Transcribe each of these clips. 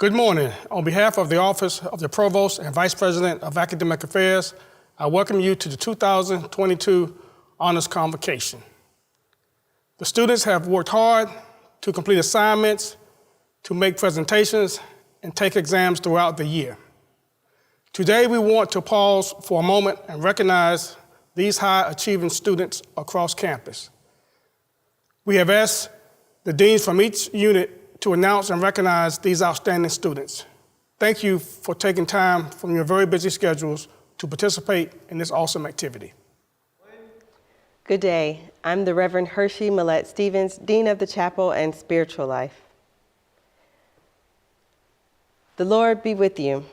Good morning. On behalf of the Office of the Provost and Vice President of Academic Affairs, I welcome you to the 2022 Honors Convocation. The students have worked hard to complete assignments, to make presentations, and take exams throughout the year. Today, we want to pause for a moment and recognize these high-achieving students across campus. We have asked the deans from each unit to announce and recognize these outstanding students. Thank you for taking time from your very busy schedules to participate in this awesome activity. Good day. I'm the Reverend Hershey Millette Stevens, Dean of the Chapel and Spiritual Life. The Lord be with you.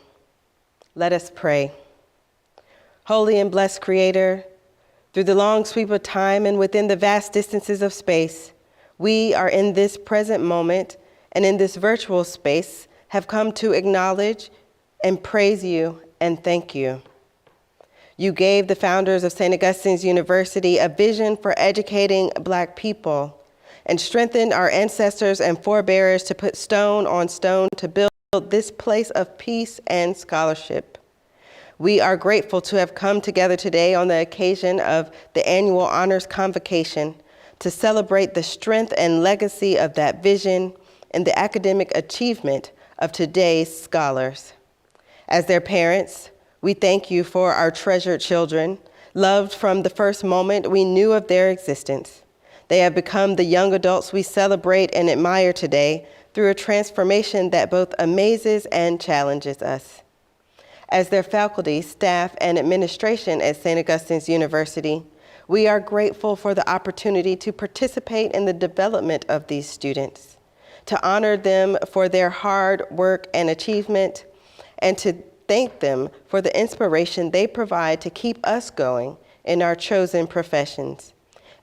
Let us pray. Holy and blessed Creator, through the long sweep of time and within the vast distances of space, we are in this present moment and in this virtual space have come to acknowledge and praise you and thank you. You gave the founders of St. Augustine's University a vision for educating Black people and strengthened our ancestors and forebears to put stone on stone to build this place of peace and scholarship. We are grateful to have come together today on the occasion of the annual Honors Convocation to celebrate the strength and legacy of that vision and the academic achievement of today's scholars. As their parents, we thank you for our treasured children, loved from the first moment we knew of their existence. They have become the young adults we celebrate and admire today through a transformation that both amazes and challenges us. As their faculty, staff, and administration at St. Augustine's University, we are grateful for the opportunity to participate in the development of these students, to honor them for their hard work and achievement, and to thank them for the inspiration they provide to keep us going in our chosen professions.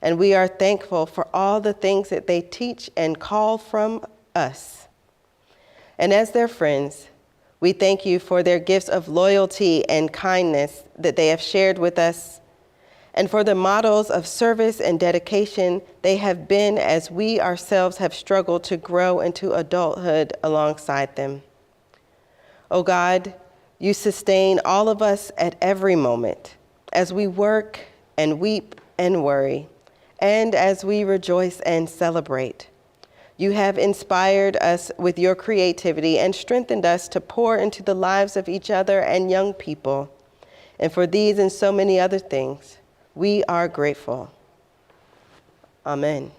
And we are thankful for all the things that they teach and call from us. And as their friends, we thank you for their gifts of loyalty and kindness that they have shared with us, and for the models of service and dedication they have been as we ourselves have struggled to grow into adulthood alongside them. Oh God, you sustain all of us at every moment as we work and weep and worry, and as we rejoice and celebrate. You have inspired us with your creativity and strengthened us to pour into the lives of each other and young people. And for these and so many other things, we are grateful. Amen.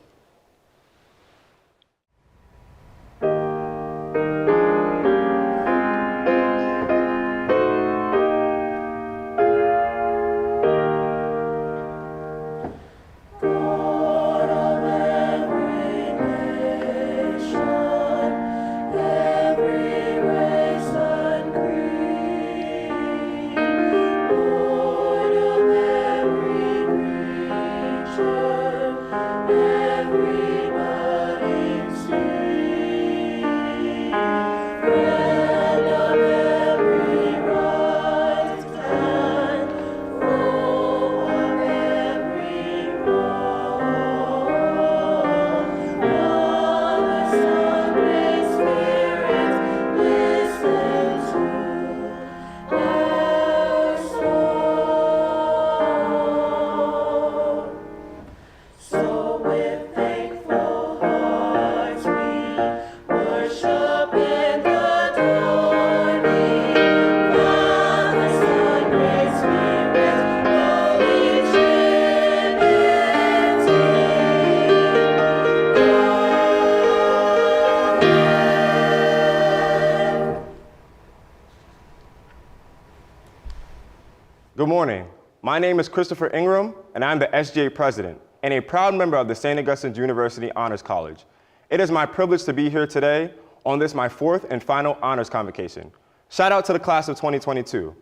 Good morning. My name is Christopher Ingram, and I'm the SGA President and a proud member of the St. Augustine's University Honors College. It is my privilege to be here today on this, my fourth and final Honors Convocation. Shout out to the class of 2022.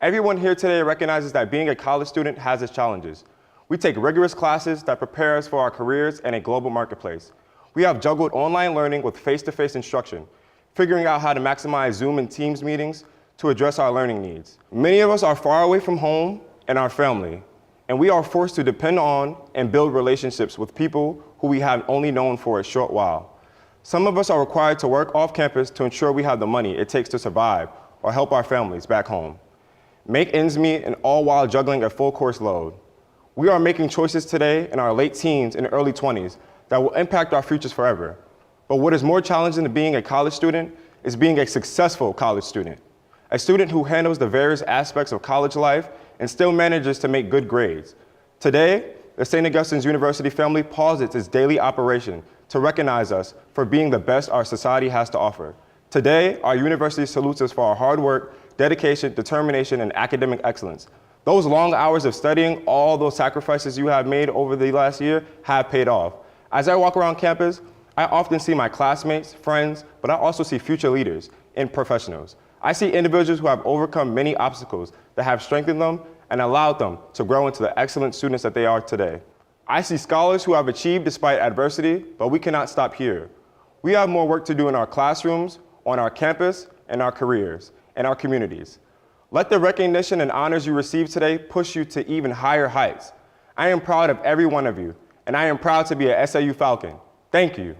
Everyone here today recognizes that being a college student has its challenges. We take rigorous classes that prepare us for our careers in a global marketplace. We have juggled online learning with face-to-face instruction, figuring out how to maximize Zoom and Teams meetings to address our learning needs. Many of us are far away from home and our family, and we are forced to depend on and build relationships with people who we have only known for a short while. Some of us are required to work off campus to ensure we have the money it takes to survive or help our families back home. Make ends meet, and all while juggling a full course load. We are making choices today in our late teens and early 20s that will impact our futures forever. But what is more challenging than being a college student is being a successful college student. A student who handles the various aspects of college life and still manages to make good grades. Today, the St. Augustine's University family pauses its daily operation to recognize us for being the best our society has to offer. Today, our university salutes us for our hard work, dedication, determination, and academic excellence. Those long hours of studying, all those sacrifices you have made over the last year have paid off. As I walk around campus, I often see my classmates, friends, but I also see future leaders and professionals. I see individuals who have overcome many obstacles that have strengthened them and allowed them to grow into the excellent students that they are today. I see scholars who have achieved despite adversity, but we cannot stop here. We have more work to do in our classrooms, on our campus, and our careers, and our communities. Let the recognition and honors you receive today push you to even higher heights. I am proud of every one of you, and I am proud to be an SAU Falcon. Thank you.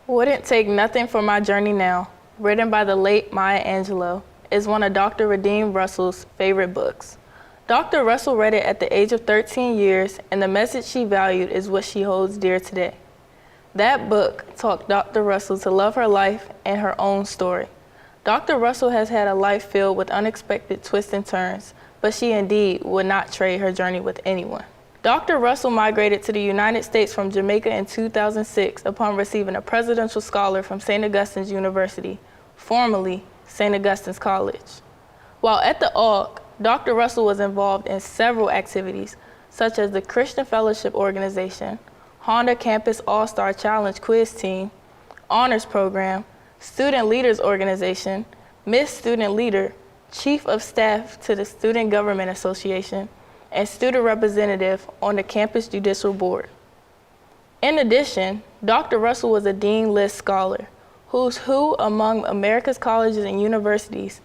Wouldn't Take Nothing for My Journey Now, written by the late Maya Angelou, is one of Dr. Radim Russell's favorite books. Dr. Russell read it at the age of 13 years, and the message she valued is what she holds dear today. That book taught Dr. Russell to love her life and her own story. Dr. Russell has had a life filled with unexpected twists and turns, but she indeed would not trade her journey with anyone. Dr. Russell migrated to the United States from Jamaica in 2006 upon receiving a presidential scholar from St. Augustine's University, formerly St. Augustine's College. While at the AUC, Dr. Russell was involved in several activities, such as the Christian Fellowship Organization, Honda Campus All-Star Challenge Quiz Team, Honors Program, Student Leaders Organization, Miss Student Leader, Chief of Staff to the Student Government Association, and student representative on the Campus Judicial Board. In addition, Dr. Russell was a Dean List Scholar, who's who among America's colleges and universities.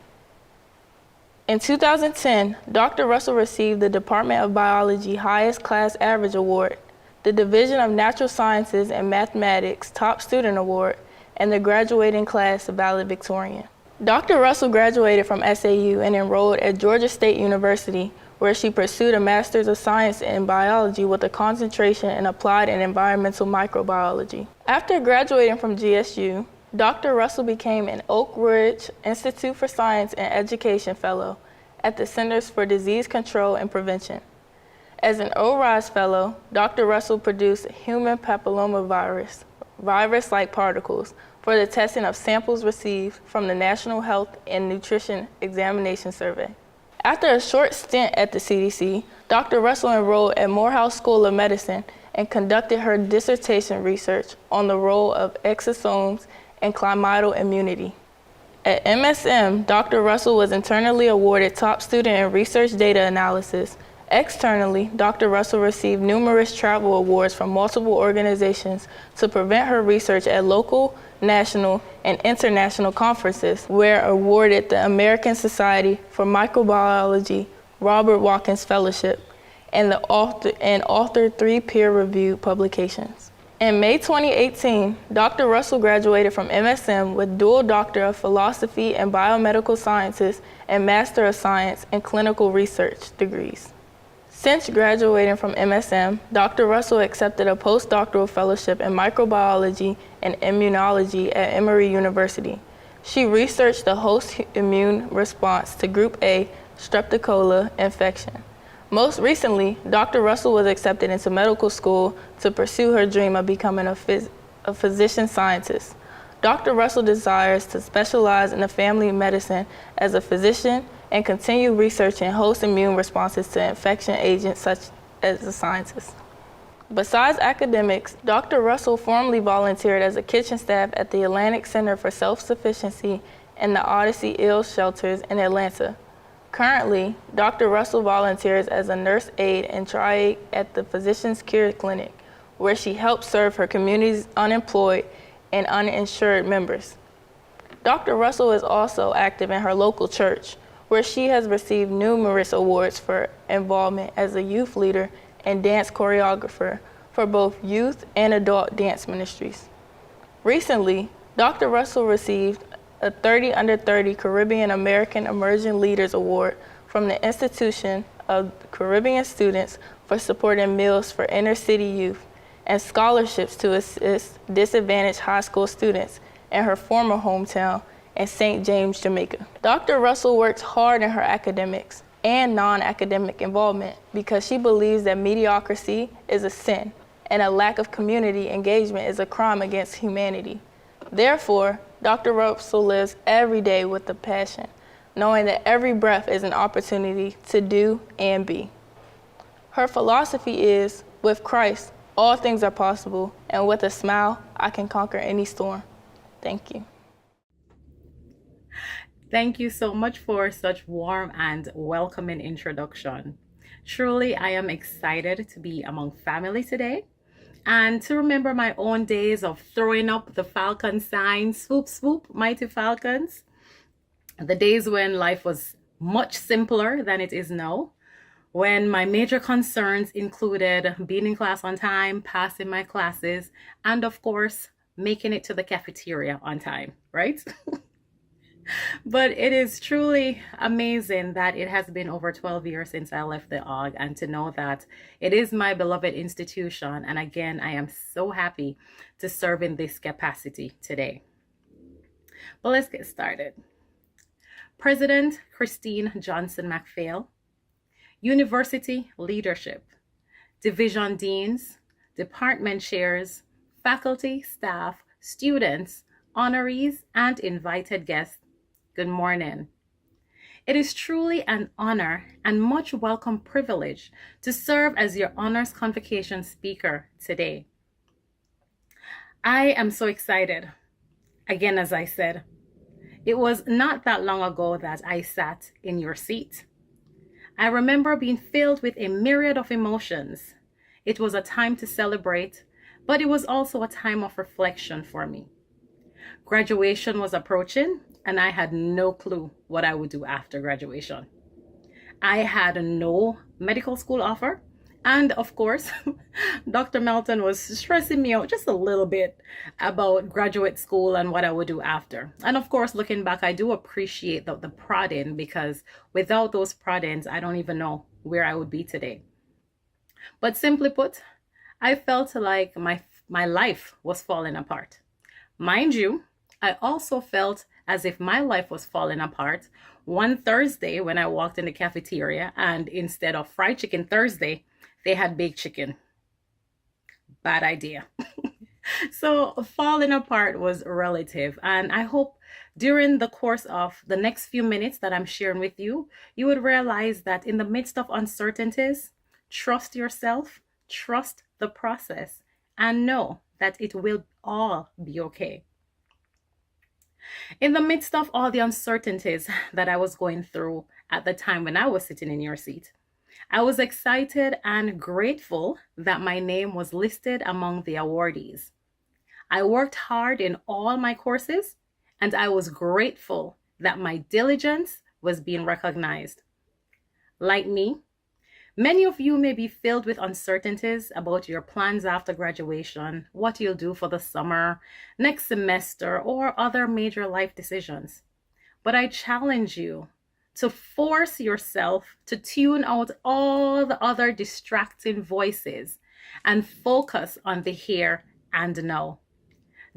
In 2010, Dr. Russell received the Department of Biology Highest Class Average Award, the Division of Natural Sciences and Mathematics Top Student Award, and the Graduating Class Valedictorian. Dr. Russell graduated from SAU and enrolled at Georgia State University, where she pursued a Master's of Science in Biology with a concentration in Applied and Environmental Microbiology. After graduating from GSU, Dr. Russell became an Oak Ridge Institute for Science and Education Fellow at the Centers for Disease Control and Prevention. As an ORISE Fellow, Dr. Russell produced human papillomavirus, virus-like particles, for the testing of samples received from the National Health and Nutrition Examination Survey. After a short stint at the CDC, Dr. Russell enrolled at Morehouse School of Medicine and conducted her dissertation research on the role of exosomes in climidal immunity. At MSM, Dr. Russell was internally awarded Top Student in Research Data Analysis. Externally, Dr. Russell received numerous travel awards from multiple organizations to present her research at local, national, and international conferences, where awarded the American Society for Microbiology Robert Watkins Fellowship and authored 3 peer-reviewed publications. In May 2018, Dr. Russell graduated from MSM with dual Doctor of Philosophy and Biomedical Sciences and Master of Science in Clinical Research degrees. Since graduating from MSM, Dr. Russell accepted a postdoctoral fellowship in microbiology and immunology at Emory University. She researched the host immune response to Group A Streptococcus infection. Most recently, Dr. Russell was accepted into medical school to pursue her dream of becoming a physician scientist. Dr. Russell desires to specialize in the family medicine as a physician and continue researching host immune responses to infection agents such as a scientist. Besides academics, Dr. Russell formerly volunteered as a kitchen staff at the Atlantic Center for Self-Sufficiency and the Odyssey Ill Shelters in Atlanta. Currently, Dr. Russell volunteers as a nurse aide and triaide at the Physicians Care Clinic, where she helps serve her community's unemployed and uninsured members. Dr. Russell is also active in her local church, where she has received numerous awards for involvement as a youth leader and dance choreographer for both youth and adult dance ministries. Recently, Dr. Russell received a 30 Under 30 Caribbean American Emerging Leaders Award from the Institution of Caribbean Students for supporting meals for inner city youth and scholarships to assist disadvantaged high school students in her former hometown in St. James, Jamaica. Dr. Russell works hard in her academics and non-academic involvement because she believes that mediocrity is a sin and a lack of community engagement is a crime against humanity. Therefore, Dr. Russell lives every day with a passion, knowing that every breath is an opportunity to do and be. Her philosophy is, with Christ, all things are possible, and with a smile, I can conquer any storm. Thank you. Thank you so much for such warm and welcoming introduction. Truly, I am excited to be among family today and to remember my own days of throwing up the Falcon sign, swoop, swoop, mighty Falcons. The days when life was much simpler than it is now, when my major concerns included being in class on time, passing my classes, and of course, making it to the cafeteria on time, right? But it is truly amazing that it has been over 12 years since I left the AUG, and to know that it is my beloved institution. And again, I am so happy to serve in this capacity today. But let's get started. President Christine Johnson McPhail, University Leadership, Division Deans, Department Chairs, faculty, staff, students, honorees, and invited guests, good morning. It is truly an honor and much welcome privilege to serve as your Honors Convocation speaker today. I am so excited. Again, as I said, it was not that long ago that I sat in your seat. I remember being filled with a myriad of emotions. It was a time to celebrate, but it was also a time of reflection for me. Graduation was approaching, and I had no clue what I would do after graduation. I had no medical school offer, and of course, Dr. Melton was stressing me out just a little bit about graduate school and what I would do after. And of course, looking back, I do appreciate the prodding, because without those proddings, I don't even know where I would be today. But simply put, I felt like my life was falling apart. Mind you, I also felt as if my life was falling apart one Thursday when I walked in the cafeteria, and instead of fried chicken Thursday, they had baked chicken. Bad idea. So falling apart was relative, and I hope during the course of the next few minutes that I'm sharing with you, you would realize that in the midst of uncertainties, trust yourself, trust the process, and know that it will all be okay. In the midst of all the uncertainties that I was going through at the time when I was sitting in your seat, I was excited and grateful that my name was listed among the awardees. I worked hard in all my courses, and I was grateful that my diligence was being recognized. Like me, many of you may be filled with uncertainties about your plans after graduation, what you'll do for the summer, next semester, or other major life decisions. But I challenge you to force yourself to tune out all the other distracting voices and focus on the here and now.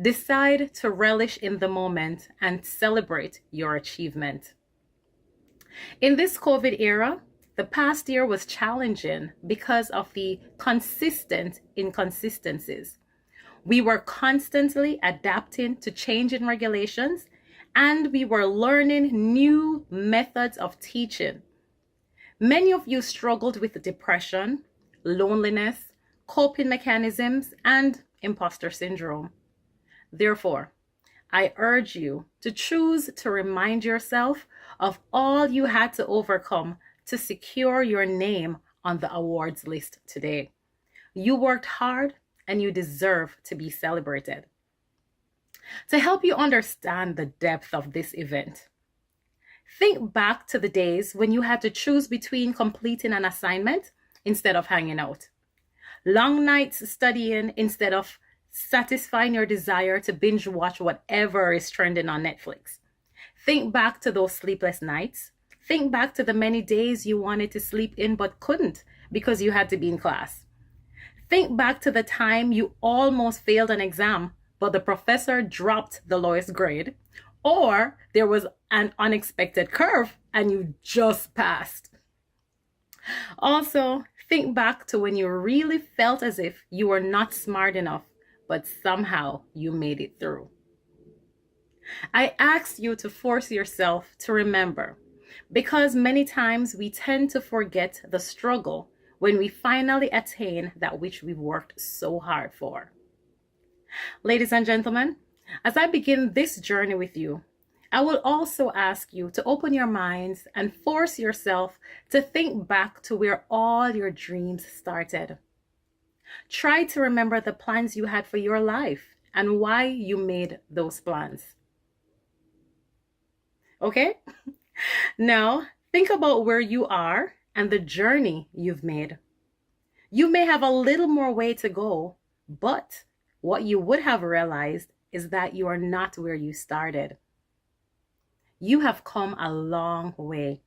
Decide to relish in the moment and celebrate your achievement. In this COVID era, the past year was challenging because of the consistent inconsistencies. We were constantly adapting to changing regulations, and we were learning new methods of teaching. Many of you struggled with depression, loneliness, coping mechanisms, and imposter syndrome. Therefore, I urge you to choose to remind yourself of all you had to overcome to secure your name on the awards list today. You worked hard and you deserve to be celebrated. To help you understand the depth of this event, think back to the days when you had to choose between completing an assignment instead of hanging out. long nights studying instead of satisfying your desire to binge watch whatever is trending on Netflix. Think back to those sleepless nights. Think back to the many days you wanted to sleep in but couldn't because you had to be in class. Think back to the time you almost failed an exam, but the professor dropped the lowest grade, or there was an unexpected curve and you just passed. Also, think back to when you really felt as if you were not smart enough, but somehow you made it through. I asked you to force yourself to remember, because many times we tend to forget the struggle when we finally attain that which we've worked so hard for. Ladies and gentlemen, as I begin this journey with you, I will also ask you to open your minds and force yourself to think back to where all your dreams started. Try to remember the plans you had for your life and why you made those plans. Okay? Now, think about where you are and the journey you've made. You may have a little more way to go, but what you would have realized is that you are not where you started. You have come a long way.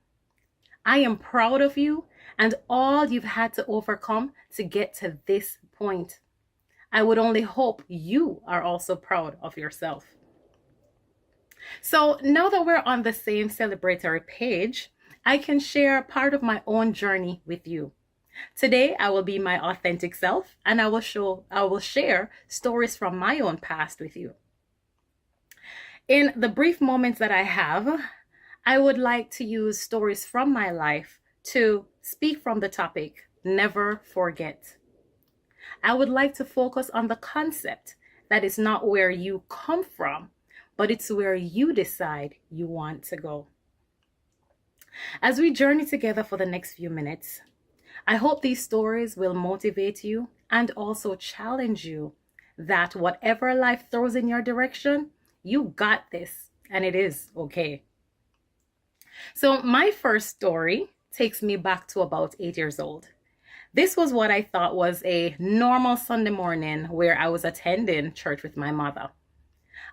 I am proud of you and all you've had to overcome to get to this point. I would only hope you are also proud of yourself. So now that we're on the same celebratory page, I can share part of my own journey with you. Today, I will be my authentic self and I will share stories from my own past with you. In the brief moments that I have, I would like to use stories from my life to speak from the topic, never forget. I would like to focus on the concept that is not where you come from, but it's where you decide you want to go. As we journey together for the next few minutes, I hope these stories will motivate you and also challenge you that whatever life throws in your direction, you got this and it is okay. So my first story takes me back to about 8 years old. This was what I thought was a normal Sunday morning where I was attending church with my mother.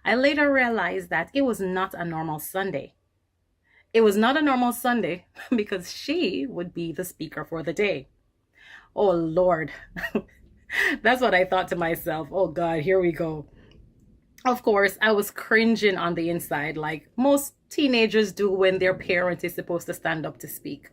I later realized that it was not a normal Sunday. It was not a normal Sunday because she would be the speaker for the day. Oh Lord, that's what I thought to myself. Oh God, here we go. Of course, I was cringing on the inside like most teenagers do when their parent is supposed to stand up to speak.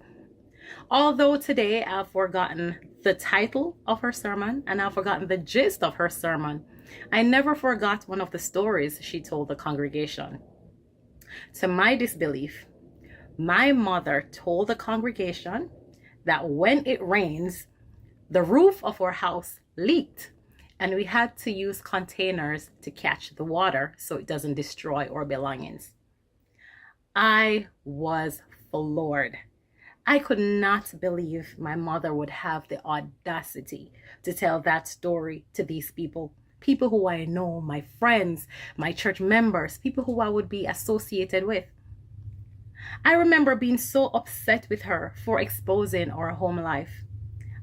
Although today I've forgotten the title of her sermon and I've forgotten the gist of her sermon, I never forgot one of the stories she told the congregation. To my disbelief, my mother told the congregation that when it rains, the roof of our house leaked and we had to use containers to catch the water so it doesn't destroy our belongings. I was floored. I could not believe my mother would have the audacity to tell that story to these people who I know, my friends, my church members, people who I would be associated with. I remember being so upset with her for exposing our home life.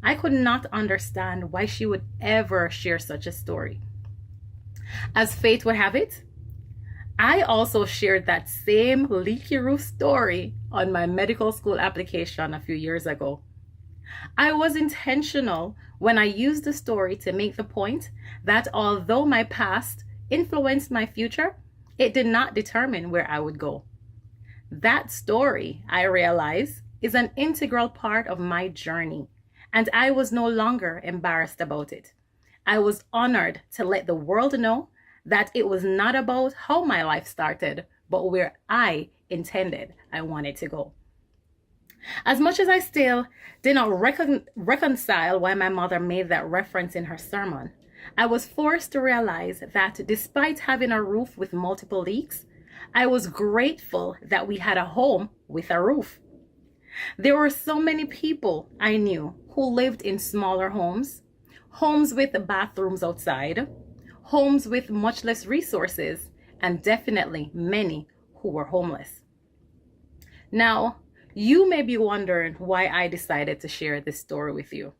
I could not understand why she would ever share such a story. As fate would have it, I also shared that same leaky roof story on my medical school application a few years ago. I was intentional when I used the story to make the point that although my past influenced my future, it did not determine where I would go. That story, I realize, is an integral part of my journey, and I was no longer embarrassed about it. I was honored to let the world know that it was not about how my life started, but where I intended I wanted to go. As much as I still did not reconcile why my mother made that reference in her sermon, I was forced to realize that despite having a roof with multiple leaks, I was grateful that we had a home with a roof. There were so many people I knew who lived in smaller homes, homes with bathrooms outside, homes with much less resources, and definitely many who were homeless. Now, you may be wondering why I decided to share this story with you.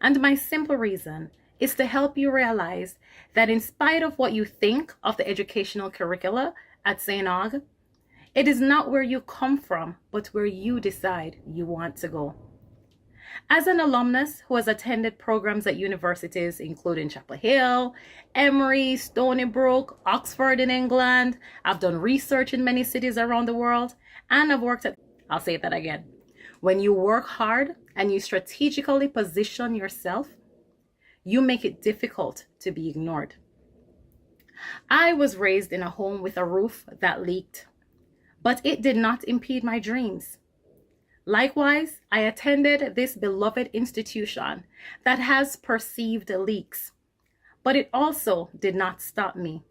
And my simple reason is to help you realize that in spite of what you think of the educational curricula at St. Aug, it is not where you come from, but where you decide you want to go. As an alumnus who has attended programs at universities including Chapel Hill, Emory, Stony Brook, Oxford in England, I've done research in many cities around the world, and I've worked at, I'll say that again. When you work hard and you strategically position yourself, you make it difficult to be ignored. I was raised in a home with a roof that leaked, but it did not impede my dreams. Likewise, I attended this beloved institution that has perceived leaks, but it also did not stop me.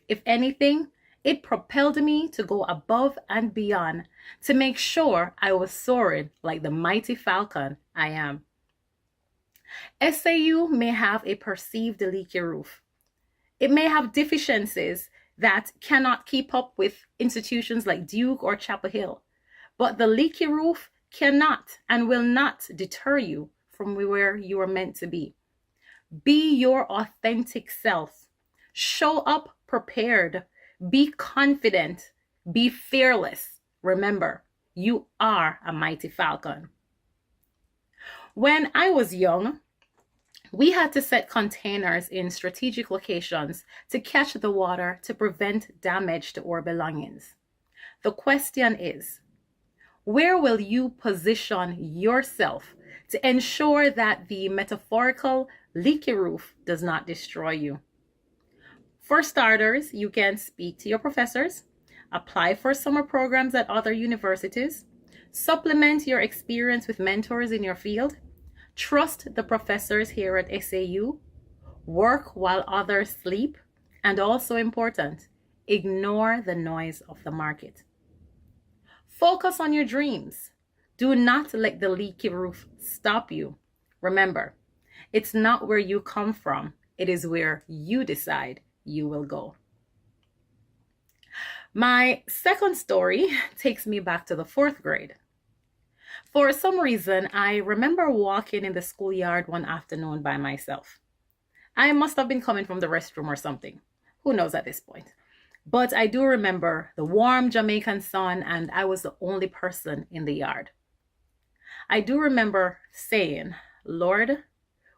If anything, it propelled me to go above and beyond to make sure I was soaring like the mighty falcon I am. SAU may have a perceived leaky roof. It may have deficiencies that cannot keep up with institutions like Duke or Chapel Hill, but the leaky roof cannot and will not deter you from where you are meant to be. Be your authentic self. Show up prepared. Be confident. Be fearless. Remember, you are a mighty falcon. When I was young, we had to set containers in strategic locations to catch the water to prevent damage to our belongings. The question is, where will you position yourself to ensure that the metaphorical leaky roof does not destroy you? For starters, you can speak to your professors, apply for summer programs at other universities, supplement your experience with mentors in your field, trust the professors here at SAU, work while others sleep, and also important, ignore the noise of the market. Focus on your dreams. Do not let the leaky roof stop you. Remember, it's not where you come from, it is where you decide you will go. My second story takes me back to the 4th grade. For some reason, I remember walking in the schoolyard one afternoon by myself. I must have been coming from the restroom or something. Who knows at this point? But I do remember the warm Jamaican sun, and I was the only person in the yard. I do remember saying, Lord,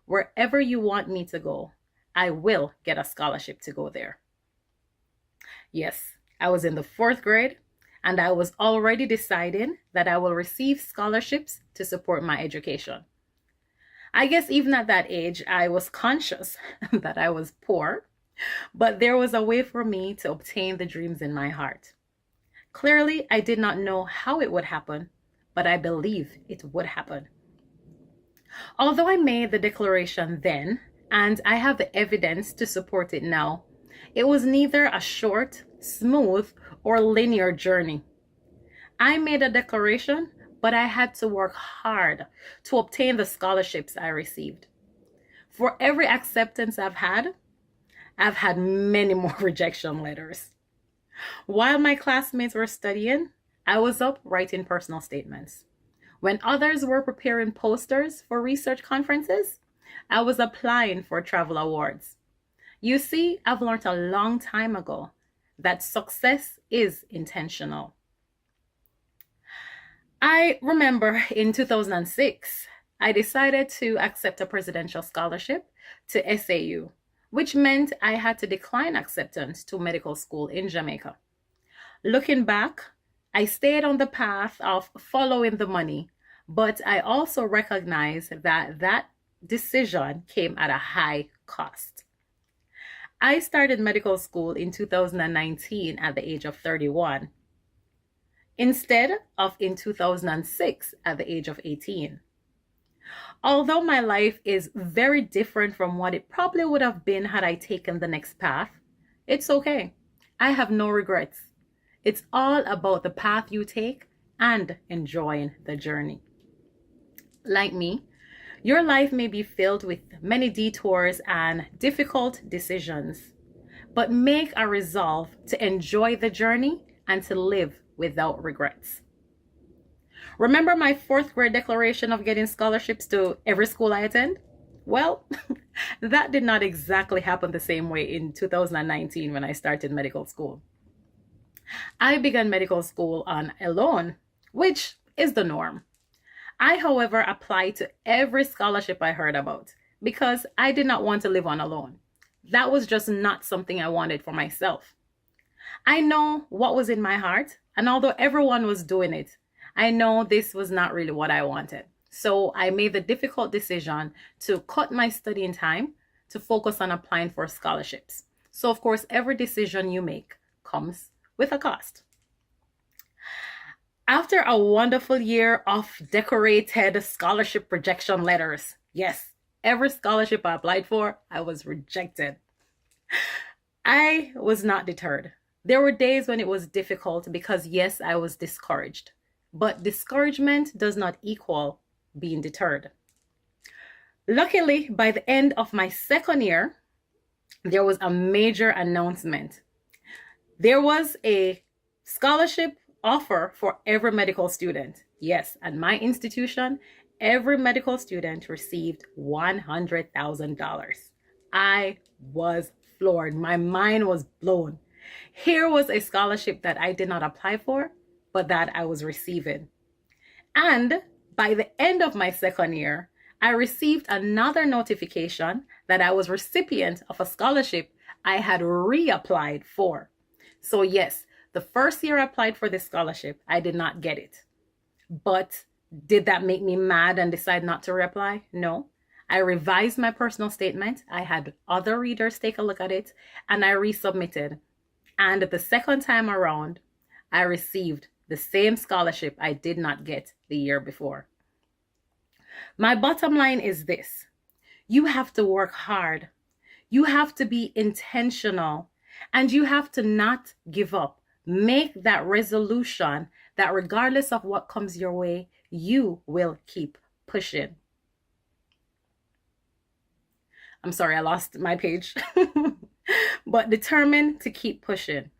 wherever you want me to go, I will get a scholarship to go there. Yes, I was in the 4th grade, and I was already deciding that I will receive scholarships to support my education. I guess even at that age, I was conscious that I was poor, but there was a way for me to obtain the dreams in my heart. Clearly, I did not know how it would happen, but I believe it would happen. Although I made the declaration then, and I have the evidence to support it now, it was neither a short, smooth, or linear journey. I made a declaration, but I had to work hard to obtain the scholarships I received. For every acceptance I've had many more rejection letters. While my classmates were studying, I was up writing personal statements. When others were preparing posters for research conferences, I was applying for travel awards. You see, I've learned a long time ago that success is intentional. I remember in 2006, I decided to accept a presidential scholarship to SAU, which meant I had to decline acceptance to medical school in Jamaica. Looking back, I stayed on the path of following the money, but I also recognize that that decision came at a high cost. I started medical school in 2019 at the age of 31, instead of in 2006 at the age of 18. Although my life is very different from what it probably would have been had I taken the next path, it's okay. I have no regrets. It's all about the path you take and enjoying the journey. Like me, your life may be filled with many detours and difficult decisions, but make a resolve to enjoy the journey and to live without regrets. Remember my 4th grade declaration of getting scholarships to every school I attend? Well, that did not exactly happen the same way in 2019 when I started medical school. I began medical school on a loan, which is the norm. I, however, applied to every scholarship I heard about because I did not want to live on a loan. That was just not something I wanted for myself. I know what was in my heart, and although everyone was doing it, I know this was not really what I wanted. So I made the difficult decision to cut my studying time to focus on applying for scholarships. So of course, every decision you make comes with a cost. After a wonderful year of decorated scholarship rejection letters, yes, every scholarship I applied for, I was rejected. I was not deterred. There were days when it was difficult because yes, I was discouraged. But discouragement does not equal being deterred. Luckily, by the end of my second year, there was a major announcement. There was a scholarship offer for every medical student. Yes, at my institution, every medical student received $100,000. I was floored. My mind was blown. Here was a scholarship that I did not apply for, but that I was receiving. And by the end of my second year, I received another notification that I was recipient of a scholarship I had reapplied for. So yes, the first year I applied for this scholarship, I did not get it. But did that make me mad and decide not to reapply? No. I revised my personal statement. I had other readers take a look at it, and I resubmitted. And the second time around, I received the same scholarship I did not get the year before. My bottom line is this: you have to work hard. You have to be intentional, and you have to not give up. Make that resolution that regardless of what comes your way, you will keep pushing. I'm sorry, I lost my page. But determined to keep pushing.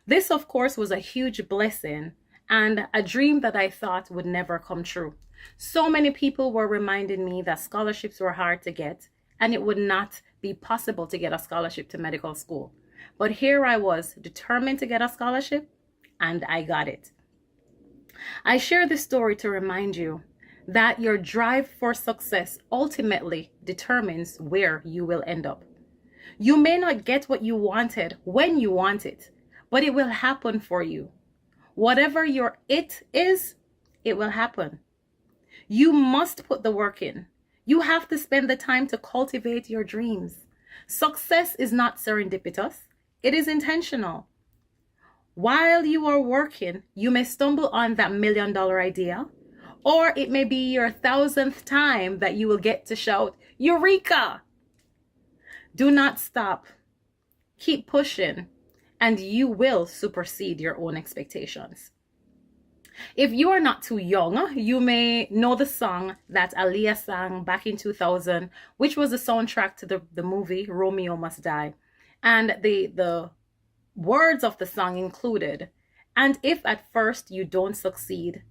This, of course, was a huge blessing and a dream that I thought would never come true. So many people were reminding me that scholarships were hard to get and it would not be possible to get a scholarship to medical school. But here I was, determined to get a scholarship, and I got it. I share this story to remind you that your drive for success ultimately determines where you will end up. You may not get what you wanted when you want it, but it will happen for you. Whatever your it is, it will happen. You must put the work in. You have to spend the time to cultivate your dreams. Success is not serendipitous. It is intentional. While you are working, you may stumble on that $1 million idea, or it may be your 1,000th time that you will get to shout, Eureka! Do not stop. Keep pushing, and you will supersede your own expectations. If you are not too young, you may know the song that Aaliyah sang back in 2000, which was the soundtrack to the movie Romeo Must Die. And the words of the song included, "And if at first you don't succeed,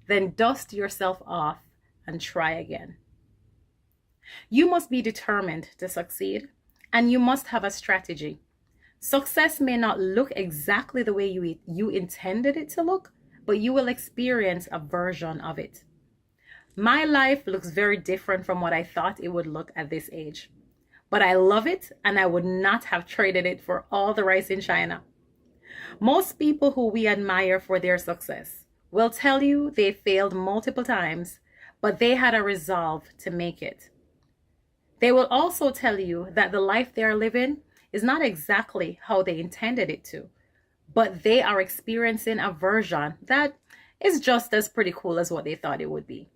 then dust yourself off and try again." You must be determined to succeed, and you must have a strategy. Success may not look exactly the way you intended it to look, but you will experience a version of it. My life looks very different from what I thought it would look at this age. But I love it, and I would not have traded it for all the rice in China. Most people who we admire for their success will tell you they failed multiple times, but they had a resolve to make it. They will also tell you that the life they are living is not exactly how they intended it to, but they are experiencing a version that is just as pretty cool as what they thought it would be.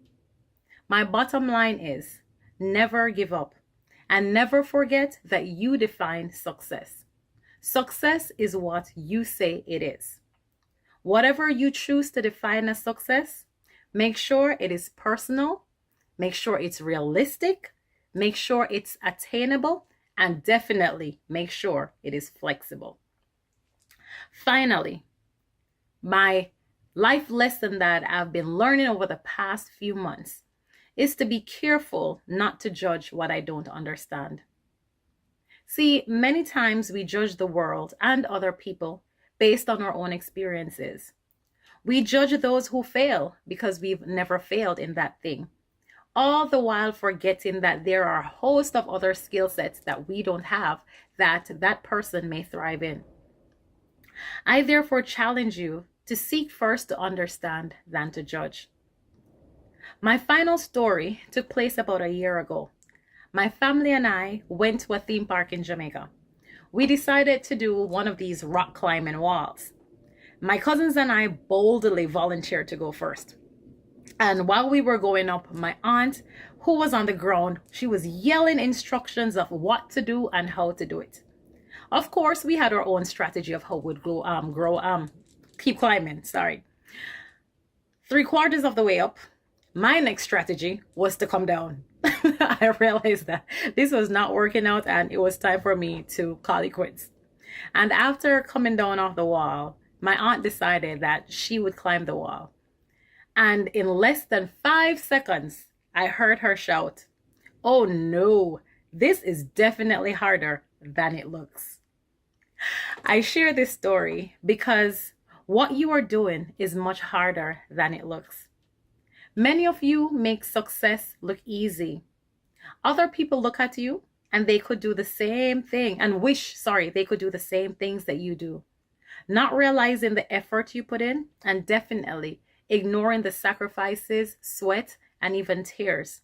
My bottom line is, never give up, and never forget that you define success. Success is what you say it is. Whatever you choose to define as success, make sure it is personal, make sure it's realistic, make sure it's attainable, and definitely make sure it is flexible. Finally, my life lesson that I've been learning over the past few months is to be careful not to judge what I don't understand. See, many times we judge the world and other people based on our own experiences. We judge those who fail because we've never failed in that thing, all the while forgetting that there are a host of other skill sets that we don't have that person may thrive in. I therefore challenge you to seek first to understand than to judge. My final story took place about a year ago. My family and I went to a theme park in Jamaica. We decided to do one of these rock climbing walls. My cousins and I boldly volunteered to go first. And while we were going up, my aunt, who was on the ground, she was yelling instructions of what to do and how to do it. Of course, we had our own strategy of how we'd keep climbing, 3/4 of the way up, my next strategy was to come down. I realized that this was not working out and it was time for me to call it quits. And after coming down off the wall, my aunt decided that she would climb the wall. And in less than 5 seconds, I heard her shout, "Oh no, this is definitely harder than it looks." I share this story because what you are doing is much harder than it looks. Many of you make success look easy. Other people look at you and they could do the same thing and they could do the same things that you do, not realizing the effort you put in and definitely ignoring the sacrifices, sweat, and even tears.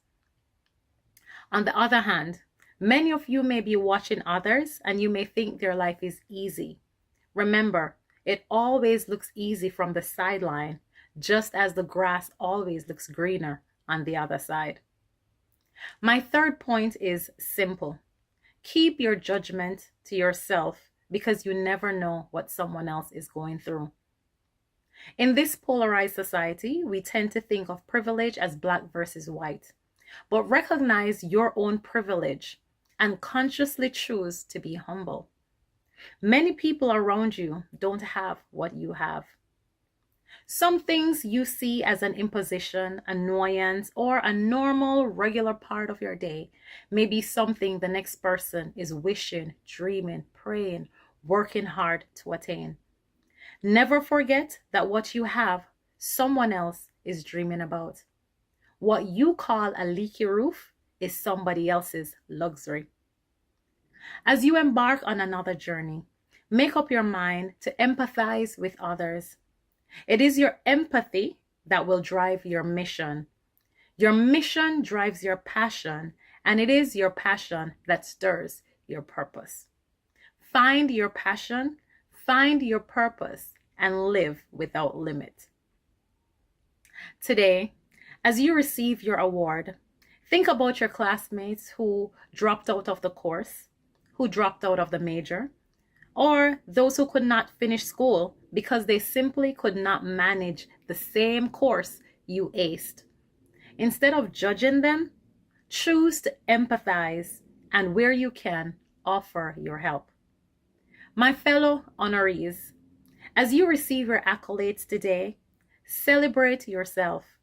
On the other hand, many of you may be watching others and you may think their life is easy. Remember, it always looks easy from the sideline, just as the grass always looks greener on the other side. My third point is simple. Keep your judgment to yourself because you never know what someone else is going through. In this polarized society, we tend to think of privilege as black versus white, but recognize your own privilege and consciously choose to be humble. Many people around you don't have what you have. Some things you see as an imposition, annoyance, or a normal, regular part of your day may be something the next person is wishing, dreaming, praying, working hard to attain. Never forget that what you have, someone else is dreaming about. What you call a leaky roof is somebody else's luxury. As you embark on another journey, make up your mind to empathize with others. It is your empathy that will drive your mission. Your mission drives your passion, and it is your passion that stirs your purpose. Find your passion, find your purpose, and live without limit. Today, as you receive your award, think about your classmates who dropped out of the course, who dropped out of the major, or those who could not finish school because they simply could not manage the same course you aced. Instead of judging them, choose to empathize and where you can, offer your help. My fellow honorees, as you receive your accolades today, celebrate yourself.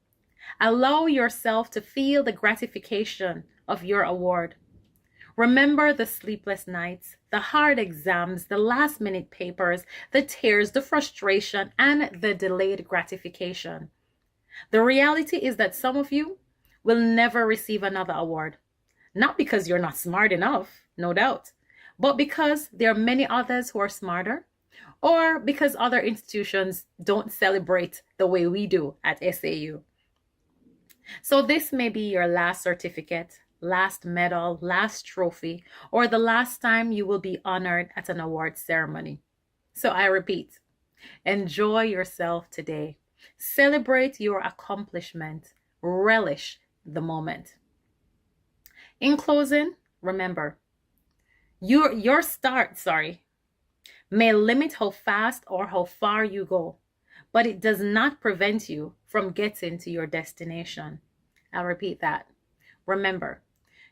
Allow yourself to feel the gratification of your award. Remember the sleepless nights, the hard exams, the last-minute papers, the tears, the frustration, and the delayed gratification. The reality is that some of you will never receive another award. Not because you're not smart enough, no doubt, but because there are many others who are smarter, or because other institutions don't celebrate the way we do at SAU. So this may be your last certificate, last medal, last trophy, or the last time you will be honored at an award ceremony. So I repeat, enjoy yourself today. Celebrate your accomplishment. Relish the moment. In closing, remember, your start may limit how fast or how far you go, but it does not prevent you from getting to your destination. I'll repeat that. Remember,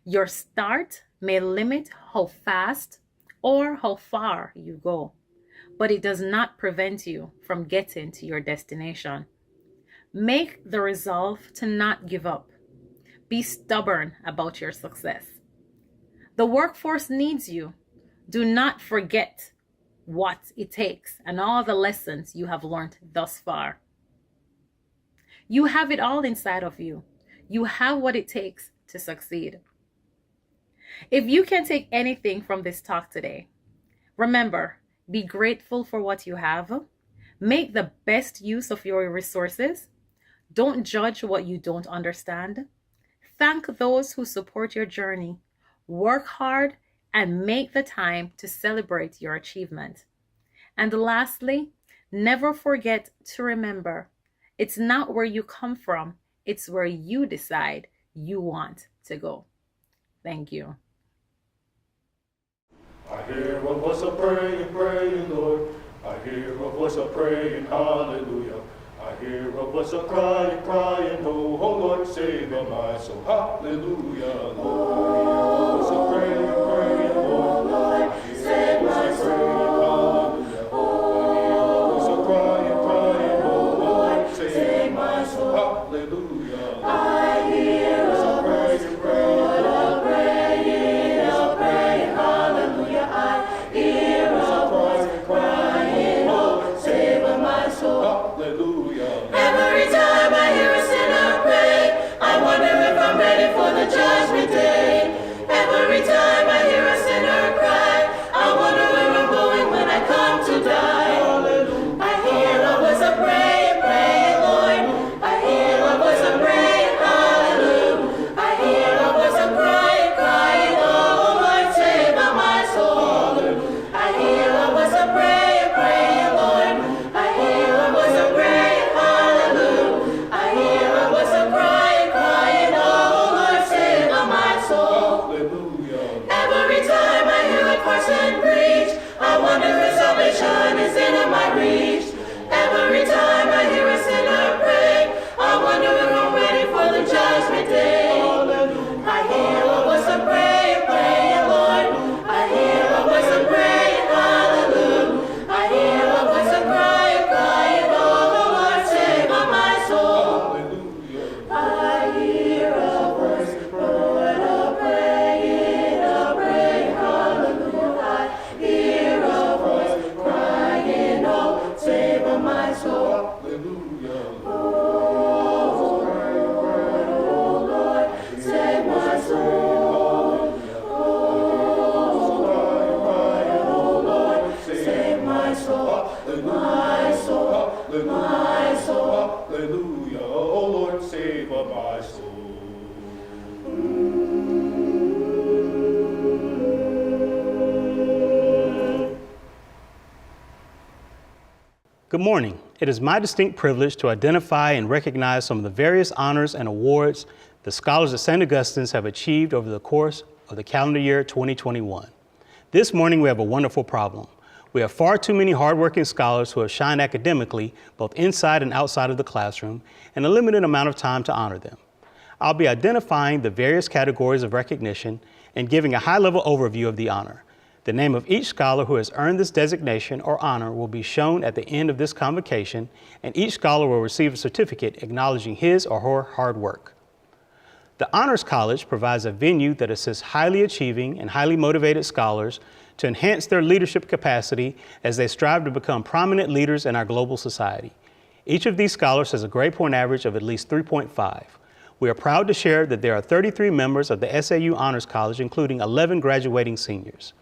your start may limit how fast or how far you go, but it does not prevent you from getting to your destination. Make the resolve to not give up. Be stubborn about your success. The workforce needs you. Do not forget what it takes and all the lessons you have learned thus far. You have it all inside of you. You have what it takes to succeed. If you can take anything from this talk today, remember, be grateful for what you have. Make the best use of your resources. Don't judge what you don't understand. Thank those who support your journey. Work hard and make the time to celebrate your achievement. And lastly, never forget to remember, it's not where you come from, it's where you decide you want to go. Thank you. I hear a voice of praying, praying, Lord. I hear a voice of praying, hallelujah. I hear a voice of crying, crying, oh, oh Lord, save my soul, hallelujah. Lord, I hear a voice of praying, praying, Lord. I hear save my soul, hallelujah. I hear a voice of crying, crying, oh Lord, save my soul, hallelujah. I hear a voice of praying, praying, Lord, praying, hallelujah. I hear a voice crying, oh, save my soul, hallelujah. Every time I hear a sinner pray, I wonder if I'm ready for the judgment day. Every time I hear a sinner cry, I wonder where I'm going when I come to die. I hear a voice of praying, praying, Lord. I hear a voice of praying, hallelujah. I hear a voice of crying, crying, oh Lord, save my soul. I hear a voice of praying, praying, Lord. I hear a voice of praying, hallelujah. I hear a voice of crying, crying, oh Lord, save my soul. Every time I hear a person preach, I wonder if salvation is in my reach. Every time I hear a sinner pray, I wonder if I'm ready for the judgment day. I hear a voice of praying, praying, Lord. I hear a voice of praying, hallelujah. I hear a voice of crying, crying, oh Lord, save my soul. I hear a voice, Lord, a praying, hallelujah. I hear a voice crying, oh, save my soul. Oh Lord, save my soul. Oh Lord, save my soul. My soul, my soul. Hallelujah. Oh Lord, save my soul. Good morning. It is my distinct privilege to identify and recognize some of the various honors and awards the scholars at St. Augustine's have achieved over the course of the calendar year 2021. This morning we have a wonderful problem. We have far too many hardworking scholars who have shined academically, both inside and outside of the classroom, and a limited amount of time to honor them. I'll be identifying the various categories of recognition and giving a high-level overview of the honor. The name of each scholar who has earned this designation or honor will be shown at the end of this convocation, and each scholar will receive a certificate acknowledging his or her hard work. The Honors College provides a venue that assists highly achieving and highly motivated scholars to enhance their leadership capacity as they strive to become prominent leaders in our global society. Each of these scholars has a grade point average of at least 3.5. We are proud to share that there are 33 members of the SAU Honors College, including 11 graduating seniors.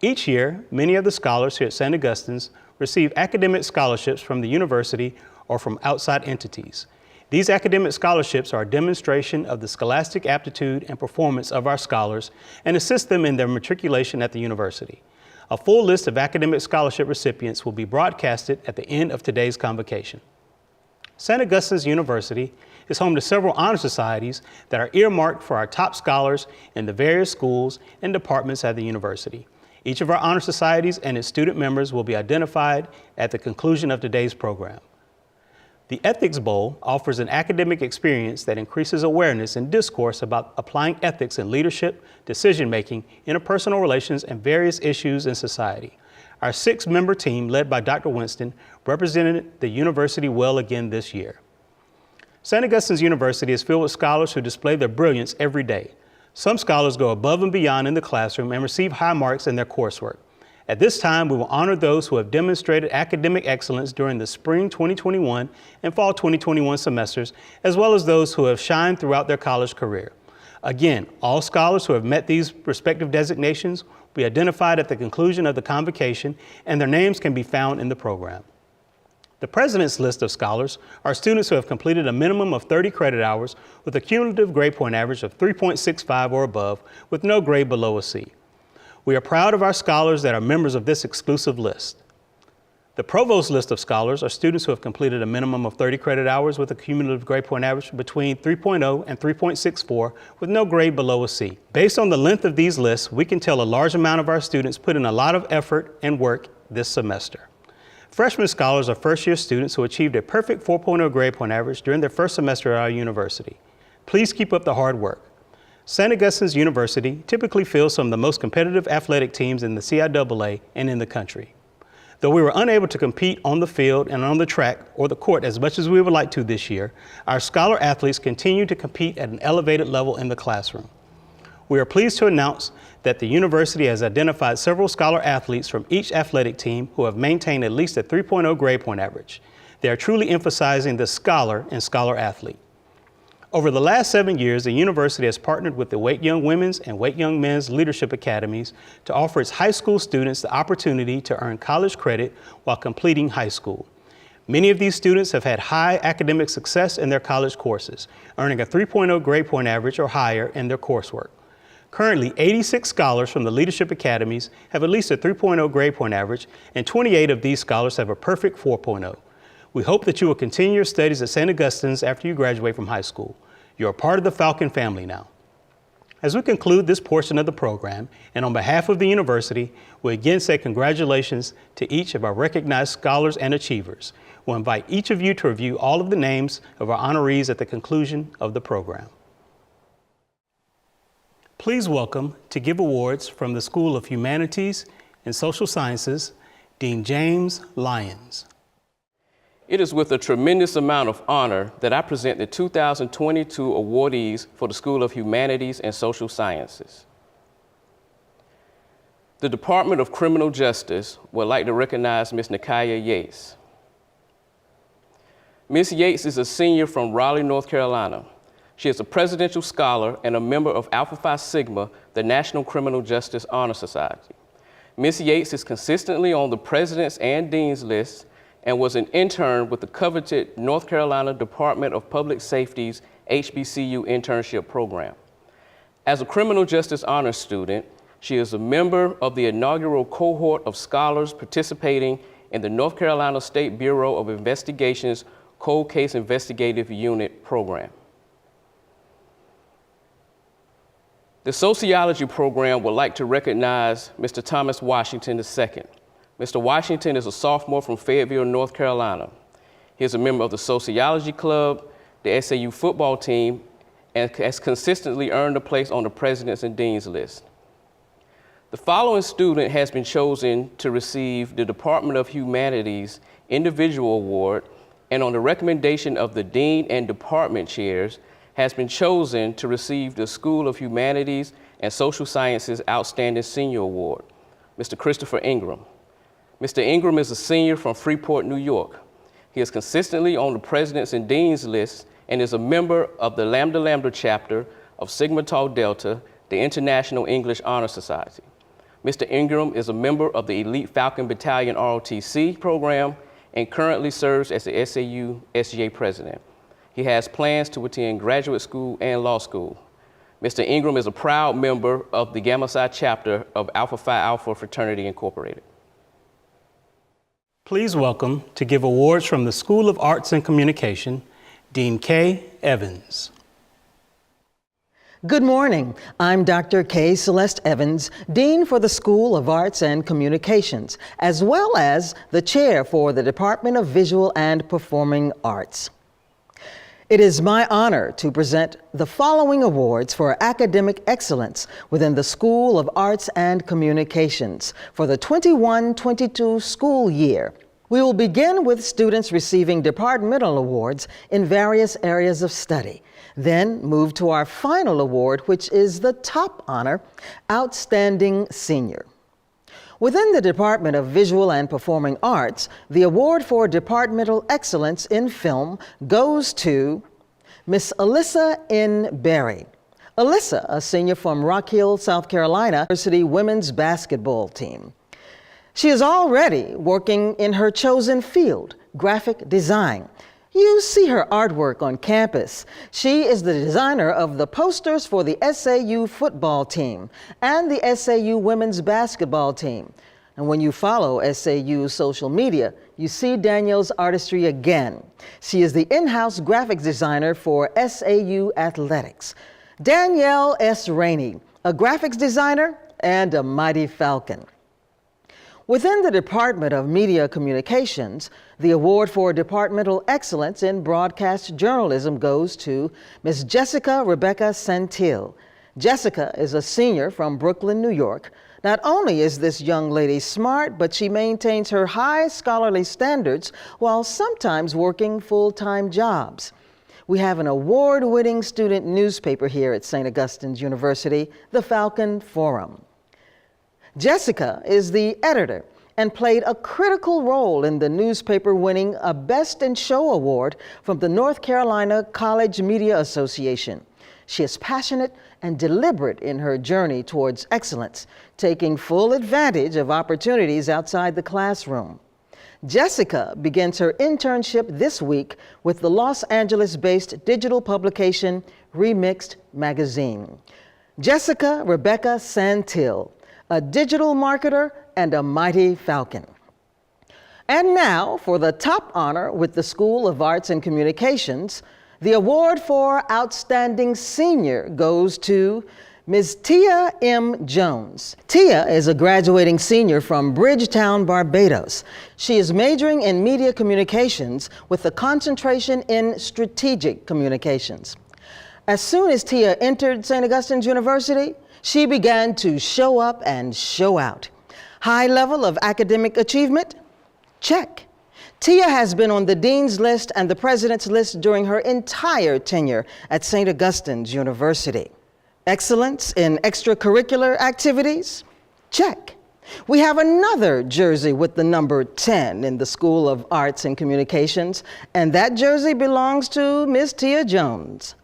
Each year, many of the scholars here at St. Augustine's receive academic scholarships from the university or from outside entities. These academic scholarships are a demonstration of the scholastic aptitude and performance of our scholars and assist them in their matriculation at the university. A full list of academic scholarship recipients will be broadcasted at the end of today's convocation. St. Augustine's University is home to several honor societies that are earmarked for our top scholars in the various schools and departments at the university. Each of our honor societies and its student members will be identified at the conclusion of today's program. The Ethics Bowl offers an academic experience that increases awareness and discourse about applying ethics in leadership, decision-making, interpersonal relations, and various issues in society. Our 6-member team, led by Dr. Winston, represented the university well again this year. St. Augustine's University is filled with scholars who display their brilliance every day. Some scholars go above and beyond in the classroom and receive high marks in their coursework. At this time, we will honor those who have demonstrated academic excellence during the spring 2021 and fall 2021 semesters, as well as those who have shined throughout their college career. Again, all scholars who have met these respective designations will be identified at the conclusion of the convocation, and their names can be found in the program. The President's list of scholars are students who have completed a minimum of 30 credit hours with a cumulative grade point average of 3.65 or above, with no grade below a C. We are proud of our scholars that are members of this exclusive list. The Provost's list of scholars are students who have completed a minimum of 30 credit hours with a cumulative grade point average between 3.0 and 3.64 with no grade below a C. Based on the length of these lists, we can tell a large amount of our students put in a lot of effort and work this semester. Freshman scholars are first-year students who achieved a perfect 4.0 grade point average during their first semester at our university. Please keep up the hard work. St. Augustine's University typically fields some of the most competitive athletic teams in the CIAA and in the country. Though we were unable to compete on the field and on the track or the court as much as we would like to this year, our scholar athletes continue to compete at an elevated level in the classroom. We are pleased to announce that the university has identified several scholar athletes from each athletic team who have maintained at least a 3.0 grade point average. They are truly emphasizing the scholar and scholar athlete. Over the last 7 years, the university has partnered with the Wake Young Women's and Wake Young Men's Leadership Academies to offer its high school students the opportunity to earn college credit while completing high school. Many of these students have had high academic success in their college courses, earning a 3.0 grade point average or higher in their coursework. Currently, 86 scholars from the Leadership Academies have at least a 3.0 grade point average, and 28 of these scholars have a perfect 4.0. We hope that you will continue your studies at St. Augustine's after you graduate from high school. You are part of the Falcon family now. As we conclude this portion of the program, and on behalf of the university, we again say congratulations to each of our recognized scholars and achievers. We'll invite each of you to review all of the names of our honorees at the conclusion of the program. Please welcome to give awards from the School of Humanities and Social Sciences, Dean James Lyons. It is with a tremendous amount of honor that I present the 2022 awardees for the School of Humanities and Social Sciences. The Department of Criminal Justice would like to recognize Ms. Nikaya Yates. Ms. Yates is a senior from Raleigh, North Carolina. She is a presidential scholar and a member of Alpha Phi Sigma, the National Criminal Justice Honor Society. Ms. Yates is consistently on the president's and dean's lists and was an intern with the coveted North Carolina Department of Public Safety's HBCU internship program. As a criminal justice honors student, she is a member of the inaugural cohort of scholars participating in the North Carolina State Bureau of Investigation's Cold Case Investigative Unit program. The sociology program would like to recognize Mr. Thomas Washington II. Mr. Washington is a sophomore from Fayetteville, North Carolina. He is a member of the Sociology Club, the SAU football team, and has consistently earned a place on the President's and Dean's list. The following student has been chosen to receive the Department of Humanities Individual Award, and on the recommendation of the Dean and Department Chairs, has been chosen to receive the School of Humanities and Social Sciences Outstanding Senior Award, Mr. Christopher Ingram. Mr. Ingram is a senior from Freeport, New York. He is consistently on the President's and Dean's list and is a member of the Lambda Lambda chapter of Sigma Tau Delta, the International English Honor Society. Mr. Ingram is a member of the Elite Falcon Battalion ROTC program and currently serves as the SAU SGA president. He has plans to attend graduate school and law school. Mr. Ingram is a proud member of the Gamma Psi chapter of Alpha Phi Alpha Fraternity Incorporated. Please welcome to give awards from the School of Arts and Communication, Dean Kay Evans. Good morning. I'm Dr. Kay Celeste Evans, Dean for the School of Arts and Communications, as well as the Chair for the Department of Visual and Performing Arts. It is my honor to present the following awards for academic excellence within the School of Arts and Communications for the 21-22 school year, We will begin with students receiving departmental awards in various areas of study, then move to our final award, which is the top honor, Outstanding Senior. Within the Department of Visual and Performing Arts, the award for departmental excellence in film goes to Miss Alyssa N. Berry. Alyssa, a senior from Rock Hill, South Carolina, University women's basketball team. She is already working in her chosen field, graphic design. You see her artwork on campus. She is the designer of the posters for the SAU football team and the SAU women's basketball team. And when you follow SAU's social media, you see Danielle's artistry again. She is the in-house graphics designer for SAU Athletics. Danielle S. Rainey, a graphics designer and a mighty falcon. Within the Department of Media Communications, the award for departmental excellence in broadcast journalism goes to Ms. Jessica Rebecca Santil. Jessica is a senior from Brooklyn, New York. Not only is this young lady smart, but she maintains her high scholarly standards while sometimes working full-time jobs. We have an award-winning student newspaper here at St. Augustine's University, the Falcon Forum. Jessica is the editor and played a critical role in the newspaper winning a Best in Show award from the North Carolina College Media Association. She is passionate and deliberate in her journey towards excellence, taking full advantage of opportunities outside the classroom. Jessica begins her internship this week with the Los Angeles-based digital publication Remixed Magazine. Jessica Rebecca Santil, a digital marketer and a mighty falcon. And now for the top honor with the School of Arts and Communications, the award for Outstanding Senior goes to Ms. Tia M. Jones. Tia is a graduating senior from Bridgetown, Barbados. She is majoring in media communications with a concentration in strategic communications. As soon as Tia entered St. Augustine's University, she began to show up and show out. High level of academic achievement? Check. Tia has been on the dean's list and the president's list during her entire tenure at St. Augustine's University. Excellence in extracurricular activities? Check. We have another jersey with the number 10 in the School of Arts and Communications, and that jersey belongs to Miss Tia Jones.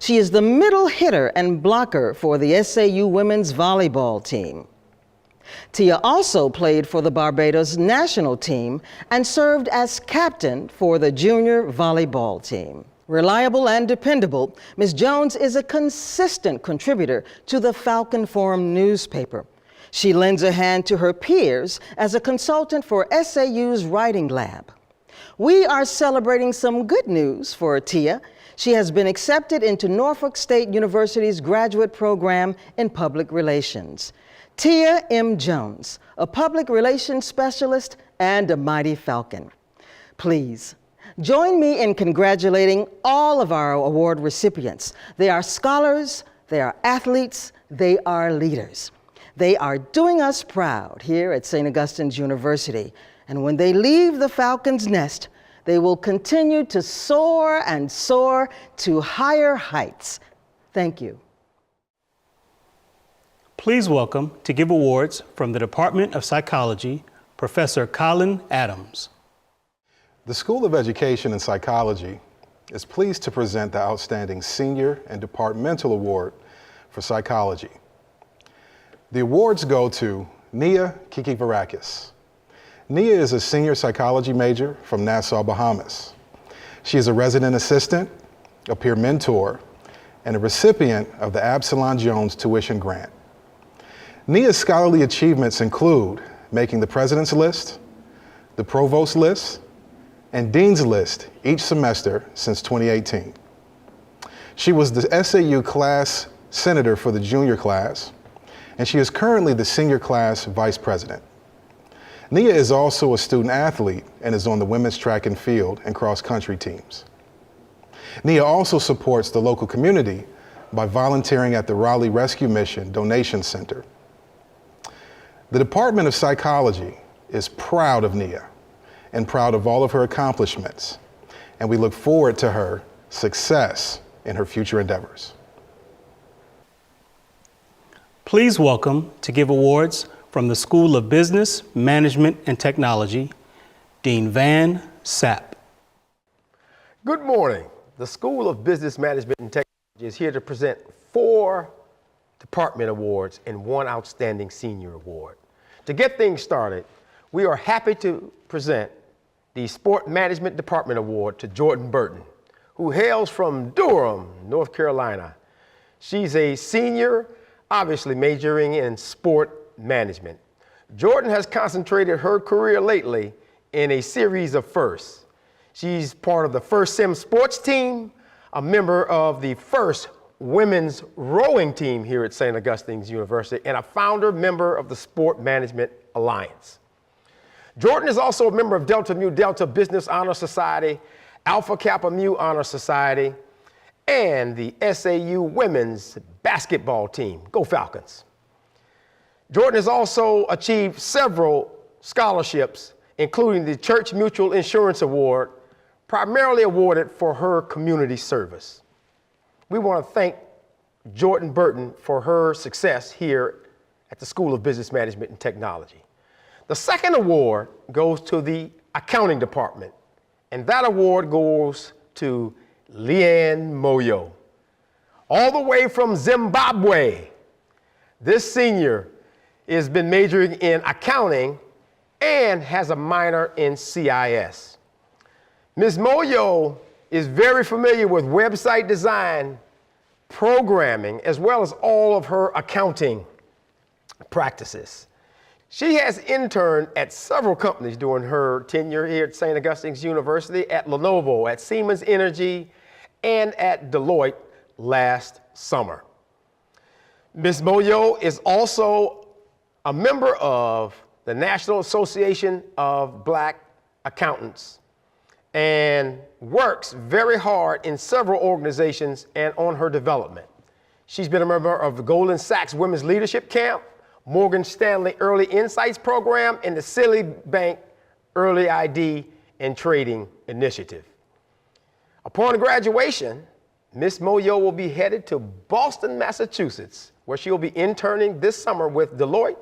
She is the middle hitter and blocker for the SAU women's volleyball team. Tia also played for the Barbados national team and served as captain for the junior volleyball team. Reliable and dependable, Ms. Jones is a consistent contributor to the Falcon Forum newspaper. She lends a hand to her peers as a consultant for SAU's writing lab. We are celebrating some good news for Tia. She has been accepted into Norfolk State University's graduate program in public relations. Tia M. Jones, a public relations specialist and a mighty falcon. Please, join me in congratulating all of our award recipients. They are scholars, they are athletes, they are leaders. They are doing us proud here at St. Augustine's University. And when they leave the Falcon's nest, they will continue to soar and soar to higher heights. Thank you. Please welcome to give awards from the Department of Psychology, Professor Colin Adams. The School of Education and Psychology is pleased to present the Outstanding Senior and Departmental Award for Psychology. The awards go to Nia Kiki Varakis. Nia is a senior psychology major from Nassau, Bahamas. She is a resident assistant, a peer mentor, and a recipient of the Absalon Jones tuition grant. Nia's scholarly achievements include making the President's List, the Provost's List, and Dean's List each semester since 2018. She was the SAU class senator for the junior class, and she is currently the senior class vice president. Nia is also a student athlete and is on the women's track and field and cross-country teams. Nia also supports the local community by volunteering at the Raleigh Rescue Mission Donation Center. The Department of Psychology is proud of Nia and proud of all of her accomplishments, and we look forward to her success in her future endeavors. Please welcome to give awards from the School of Business, Management, and Technology, Dean Van Sapp. Good morning. The School of Business Management and Technology is here to present 4 department awards and 1 outstanding senior award. To get things started, we are happy to present the Sport Management Department Award to Jordan Burton, who hails from Durham, North Carolina. She's a senior, obviously majoring in sport management. Jordan has concentrated her career lately in a series of firsts. She's part of the First Sim Sports team, a member of the first women's rowing team here at St. Augustine's University, and a founder member of the Sport Management Alliance. Jordan is also a member of Delta Mu Delta Business Honor Society, Alpha Kappa Mu Honor Society, and the SAU women's basketball team. Go Falcons. Jordan has also achieved several scholarships, including the Church Mutual Insurance Award, primarily awarded for her community service. We want to thank Jordan Burton for her success here at the School of Business Management and Technology. The second award goes to the accounting department, and that award goes to Leanne Moyo. All the way from Zimbabwe, this senior has been majoring in accounting and has a minor in CIS. Ms. Moyo is very familiar with website design, programming, as well as all of her accounting practices. She has interned at several companies during her tenure here at St. Augustine's University, at Lenovo, at Siemens Energy, and at Deloitte last summer. Ms. Moyo is also a member of the National Association of Black Accountants and works very hard in several organizations and on her development. She's been a member of the Goldman Sachs Women's Leadership Camp, Morgan Stanley Early Insights Program, and the Citibank Early ID and Trading Initiative. Upon graduation, Ms. Moyo will be headed to Boston, Massachusetts, where she'll be interning this summer with Deloitte,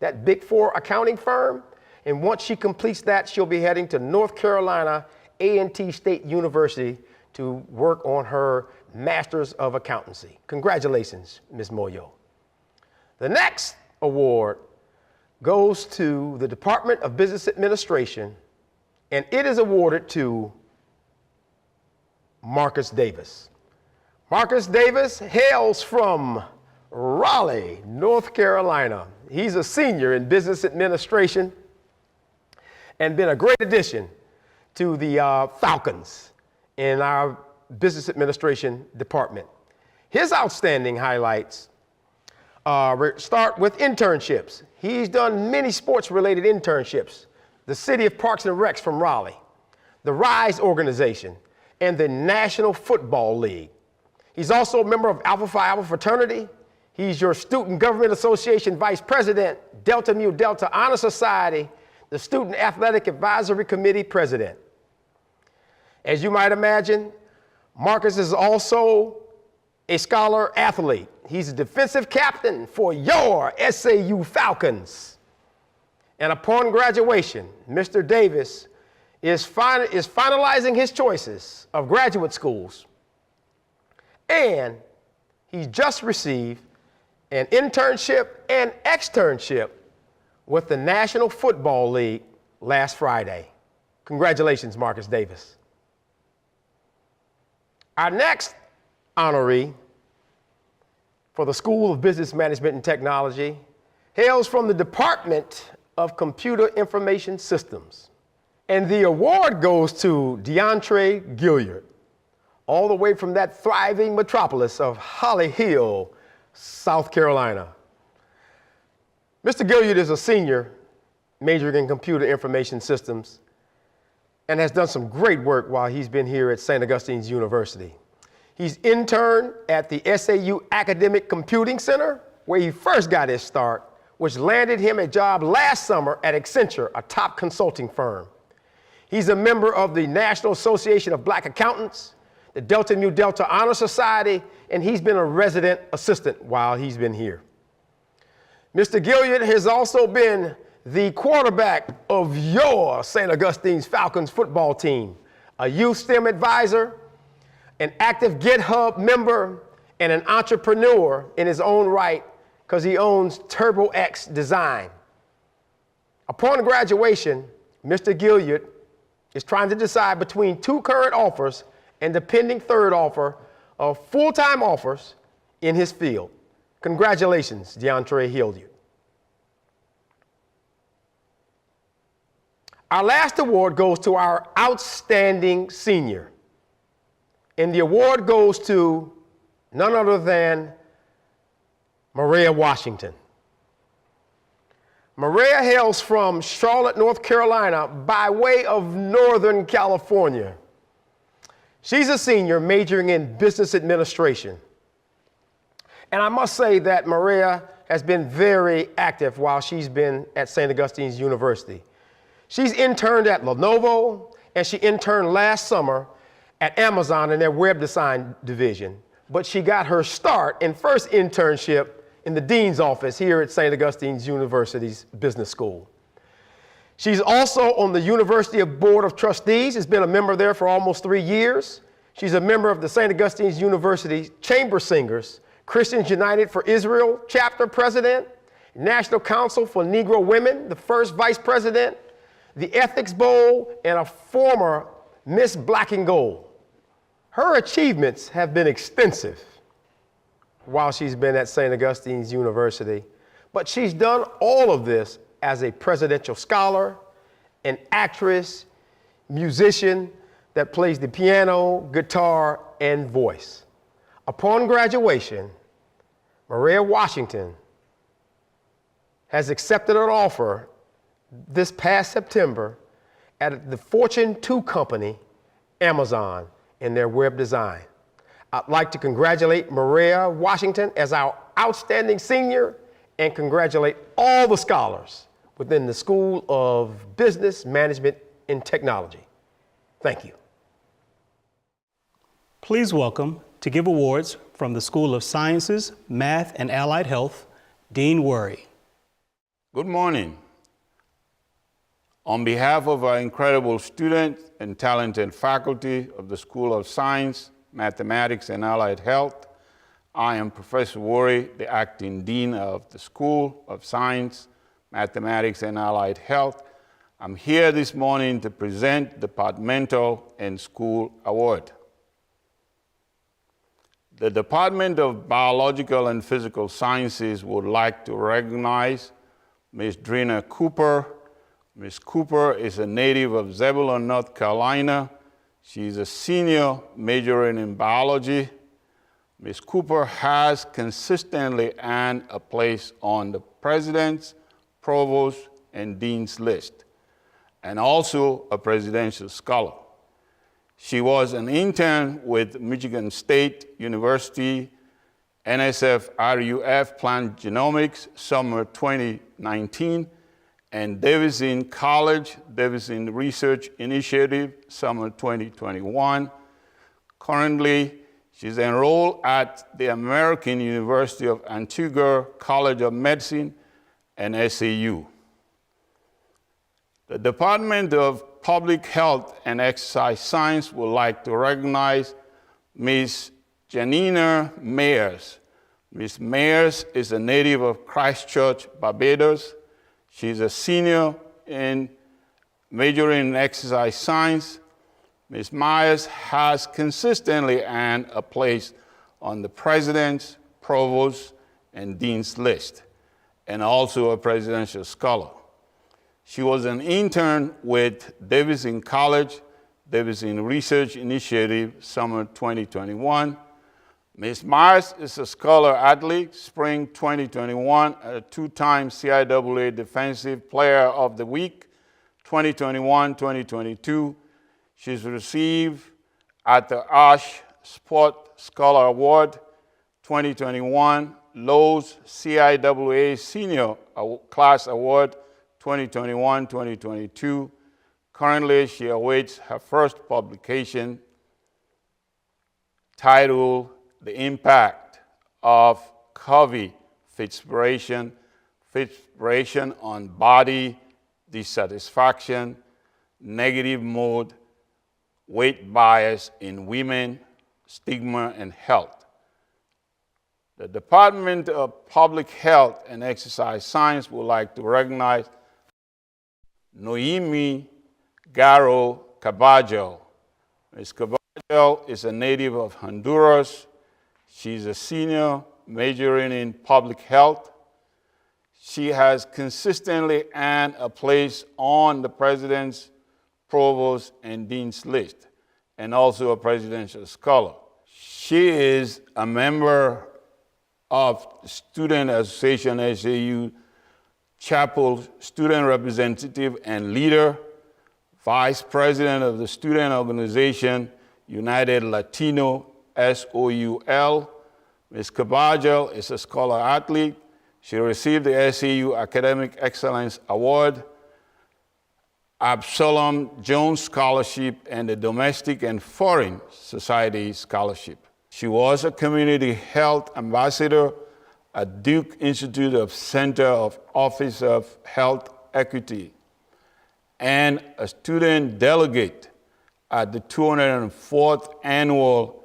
that Big Four accounting firm. And once she completes that, she'll be heading to North Carolina A&T State University to work on her Master's of Accountancy. Congratulations, Ms. Moyo. The next award goes to the Department of Business Administration, and it is awarded to Marcus Davis. Marcus Davis hails from Raleigh, North Carolina. He's a senior in business administration and been a great addition to the Falcons in our business administration department. His outstanding highlights start with internships. He's done many sports-related internships. The City of Parks and Recs from Raleigh, the RISE organization, and the National Football League. He's also a member of Alpha Phi Alpha Fraternity. He's your Student Government Association Vice President, Delta Mu Delta Honor Society, the Student Athletic Advisory Committee President. As you might imagine, Marcus is also a scholar athlete. He's a defensive captain for your SAU Falcons. And upon graduation, Mr. Davis is finalizing his choices of graduate schools. And he just received an internship and externship with the National Football League last Friday. Congratulations, Marcus Davis. Our next honoree for the School of Business Management and Technology hails from the Department of Computer Information Systems. And the award goes to DeAndre Gilliard, all the way from that thriving metropolis of Holly Hill, South Carolina. Mr. Gilliard is a senior majoring in computer information systems and has done some great work while he's been here at St. Augustine's University. He's interned at the SAU Academic Computing Center, where he first got his start which landed him a job last summer at Accenture, a top consulting firm. He's a member of the National Association of Black Accountants, the Delta Mu Delta Honor Society, and he's been a resident assistant while he's been here. Mr. Gilliard has also been the quarterback of your St. Augustine's Falcons football team, a youth STEM advisor, an active GitHub member, and an entrepreneur in his own right because he owns Turbo X Design. Upon graduation, Mr. Gilliard is trying to decide between 2 current offers and the pending 3rd offer of full-time offers in his field. Congratulations, DeAndre Hilliard. Our last award goes to our outstanding senior. And the award goes to none other than Maria Washington. Maria hails from Charlotte, North Carolina, by way of Northern California. She's a senior majoring in business administration. And I must say that Maria has been very active while she's been at St. Augustine's University. She's interned at Lenovo, and she interned last summer at Amazon in their web design division. But she got her start and first internship in the dean's office here at St. Augustine's University's Business School. She's also on the University Board of Trustees, has been a member there for almost 3 years. She's a member of the St. Augustine's University Chamber Singers, Christians United for Israel chapter president, National Council for Negro Women, the first vice president, the Ethics Bowl, and a former Miss Black and Gold. Her achievements have been extensive while she's been at St. Augustine's University, but she's done all of this as a presidential scholar, an actress, musician that plays the piano, guitar, and voice. Upon graduation, Maria Washington has accepted an offer this past September at the Fortune 2 company, Amazon, in their web design. I'd like to congratulate Maria Washington as our outstanding senior and congratulate all the scholars within the School of Business, Management, and Technology. Thank you. Please welcome to give awards from the School of Sciences, Math, and Allied Health, Dean Worry. Good morning. On behalf of our incredible students and talented faculty of the School of Science, Mathematics, and Allied Health, I am Professor Worry, the acting dean of the School of Science, Mathematics, and Allied Health. I'm here this morning to present Departmental and School Award. The Department of Biological and Physical Sciences would like to recognize Ms. Drina Cooper. Ms. Cooper is a native of Zebulon, North Carolina. She's a senior majoring in biology. Ms. Cooper has consistently earned a place on the president's, provost, and dean's list, and also a presidential scholar. She was an intern with Michigan State University, NSF RUF Plant Genomics, summer 2019, and Davidson College, Davidson Research Initiative, summer 2021. Currently, she's enrolled at the American University of Antigua College of Medicine and SAU. The Department of Public Health and Exercise Science would like to recognize Ms. Janina Mayers. Ms. Mayers is a native of Christchurch, Barbados. She's a senior in majoring in exercise science. Ms. Myers has consistently earned a place on the president's, provost, and dean's list, and also a presidential scholar. She was an intern with Davidson College, Davidson Research Initiative, summer 2021. Ms. Myers is a scholar athlete, spring 2021, a 2-time CIAA Defensive Player of the Week, 2021-2022. She's received at the Ash Sport Scholar Award, 2021, Lowe's CIAA Senior Class Award 2021-2022. Currently, she awaits her first publication titled The Impact of COVID Fitspiration on Body Dissatisfaction, Negative Mood, Weight Bias in Women, Stigma and Health. The Department of Public Health and Exercise Science would like to recognize Noemi Garo Caballo. Ms. Caballo is a native of Honduras. She's a senior majoring in public health. She has consistently earned a place on the President's, Provost, and Dean's list, and also a Presidential Scholar. She is a member of Student Association SAU Chapel Student Representative and Leader, Vice President of the Student Organization United Latino, SOUL. Ms. Caballo is a scholar athlete. She received the SAU Academic Excellence Award, Absalom Jones Scholarship, and the Domestic and Foreign Society Scholarship. She was a community health ambassador at Duke Institute of Center of Office of Health Equity and a student delegate at the 204th Annual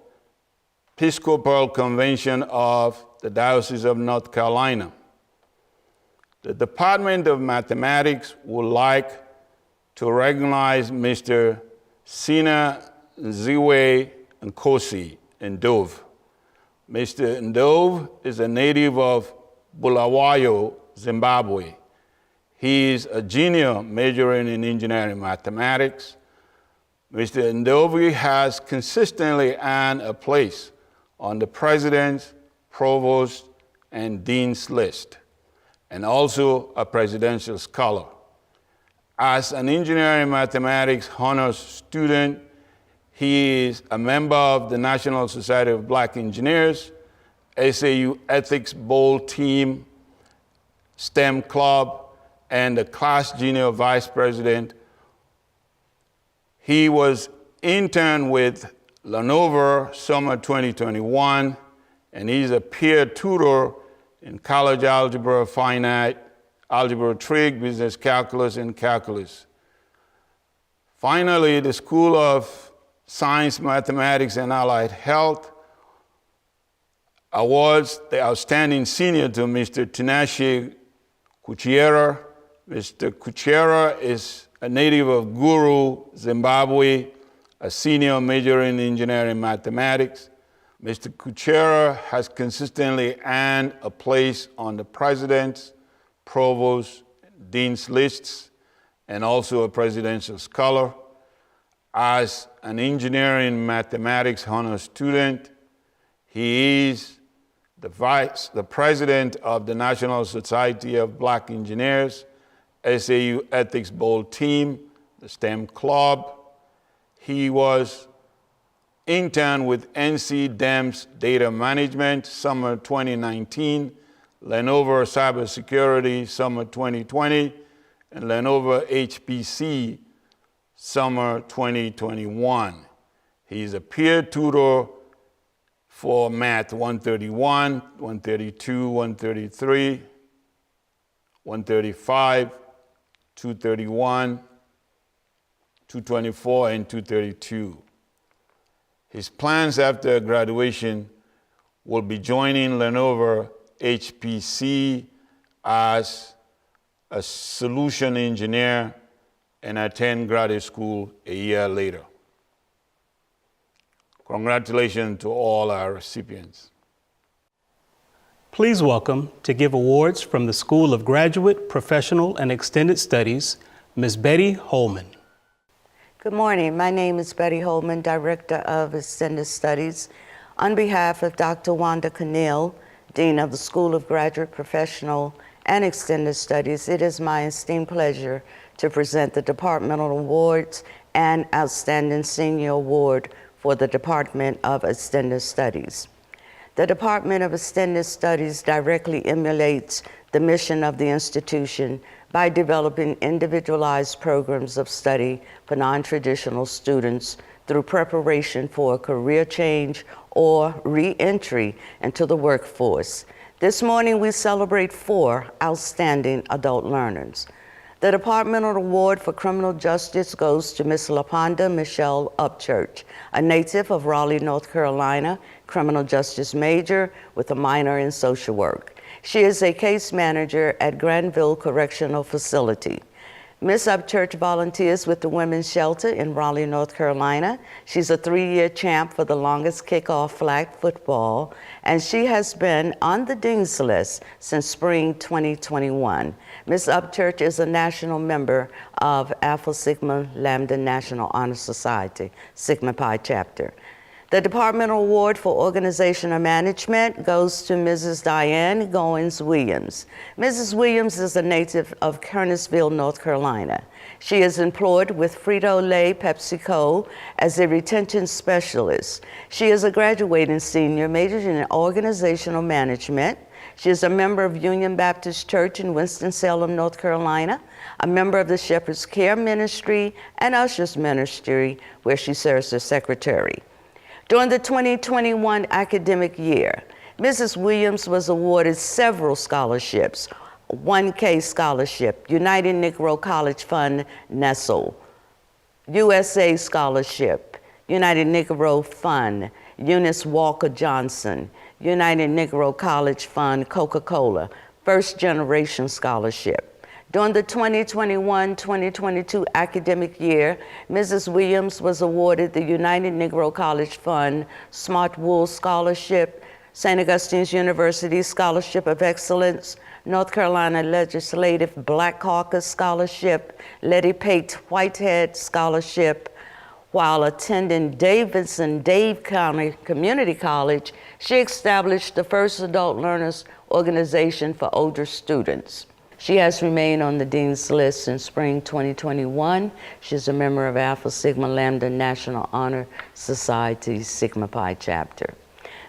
Episcopal Convention of the Diocese of North Carolina. The Department of Mathematics would like to recognize Mr. Sina Nziwe Nkosi Ndove. Mr. Ndove is a native of Bulawayo, Zimbabwe. He is a junior majoring in engineering mathematics. Mr. Ndove has consistently earned a place on the President's, Provost, and Dean's list, and also a Presidential Scholar. As an engineering mathematics honors student, he is a member of the National Society of Black Engineers, SAU Ethics Bowl Team, STEM Club, and the class junior vice president. He was intern with Lenovo summer 2021, and he's a peer tutor in college algebra, finite, algebra trig, business calculus, and calculus. Finally, the School of Science, Mathematics, and Allied Health awards the outstanding senior to Mr. Tinashe Kuchera. Mr. Kuchera is a native of Guru, Zimbabwe, a senior majoring in engineering mathematics. Mr. Kuchera has consistently earned a place on the President's, Provost, Dean's lists, and also a Presidential Scholar. As an engineering mathematics honors student, he is the president of the National Society of Black Engineers, SAU Ethics Bowl Team, the STEM Club. He was intern with NC DEMS Data Management, summer 2019, Lenovo Cybersecurity, summer 2020, and Lenovo HPC, summer 2021. He's a peer tutor for Math 131, 132, 133, 135, 231, 224, and 232. His plans after graduation will be joining Lenovo HPC as a solution engineer and attend graduate school a year later. Congratulations to all our recipients. Please welcome to give awards from the School of Graduate, Professional, and Extended Studies, Ms. Betty Holman. Good morning. My name is Betty Holman, Director of Extended Studies. On behalf of Dr. Wanda Cannell, Dean of the School of Graduate, Professional, and Extended Studies, it is my esteemed pleasure to present the Departmental Awards and Outstanding Senior Award for the Department of Extended Studies. The Department of Extended Studies directly emulates the mission of the institution by developing individualized programs of study for non-traditional students through preparation for a career change or re-entry into the workforce. This morning, we celebrate 4 outstanding adult learners. The Departmental Award for Criminal Justice goes to Ms. LaPonda Michelle Upchurch, a native of Raleigh, North Carolina, criminal justice major with a minor in social work. She is a case manager at Granville Correctional Facility. Ms. Upchurch volunteers with the Women's Shelter in Raleigh, North Carolina. She's a 3-year champ for the longest kickoff flag football, and she has been on the Dean's List since spring 2021. Ms. Upchurch is a national member of Alpha Sigma Lambda National Honor Society, Sigma Pi chapter. The Departmental Award for Organizational Management goes to Mrs. Diane Goins-Williams. Mrs. Williams is a native of Kernersville, North Carolina. She is employed with Frito-Lay PepsiCo as a retention specialist. She is a graduating senior majoring in organizational management. She is a member of Union Baptist Church in Winston-Salem, North Carolina, a member of the Shepherd's Care Ministry and Ushers Ministry, where she serves as secretary. During the 2021 academic year, Mrs. Williams was awarded several scholarships: 1K Scholarship, United Negro College Fund, Nestle, USA Scholarship, United Negro Fund, Eunice Walker Johnson, United Negro College Fund, Coca-Cola, First Generation Scholarship. During the 2021-2022 academic year, Mrs. Williams was awarded the United Negro College Fund Smart Wool Scholarship, St. Augustine's University Scholarship of Excellence, North Carolina Legislative Black Caucus Scholarship, Letty Pate Whitehead Scholarship. While attending Dave County Community College, she established the first adult learners organization for older students. She has remained on the Dean's List since spring 2021. She's a member of Alpha Sigma Lambda National Honor Society Sigma Pi chapter.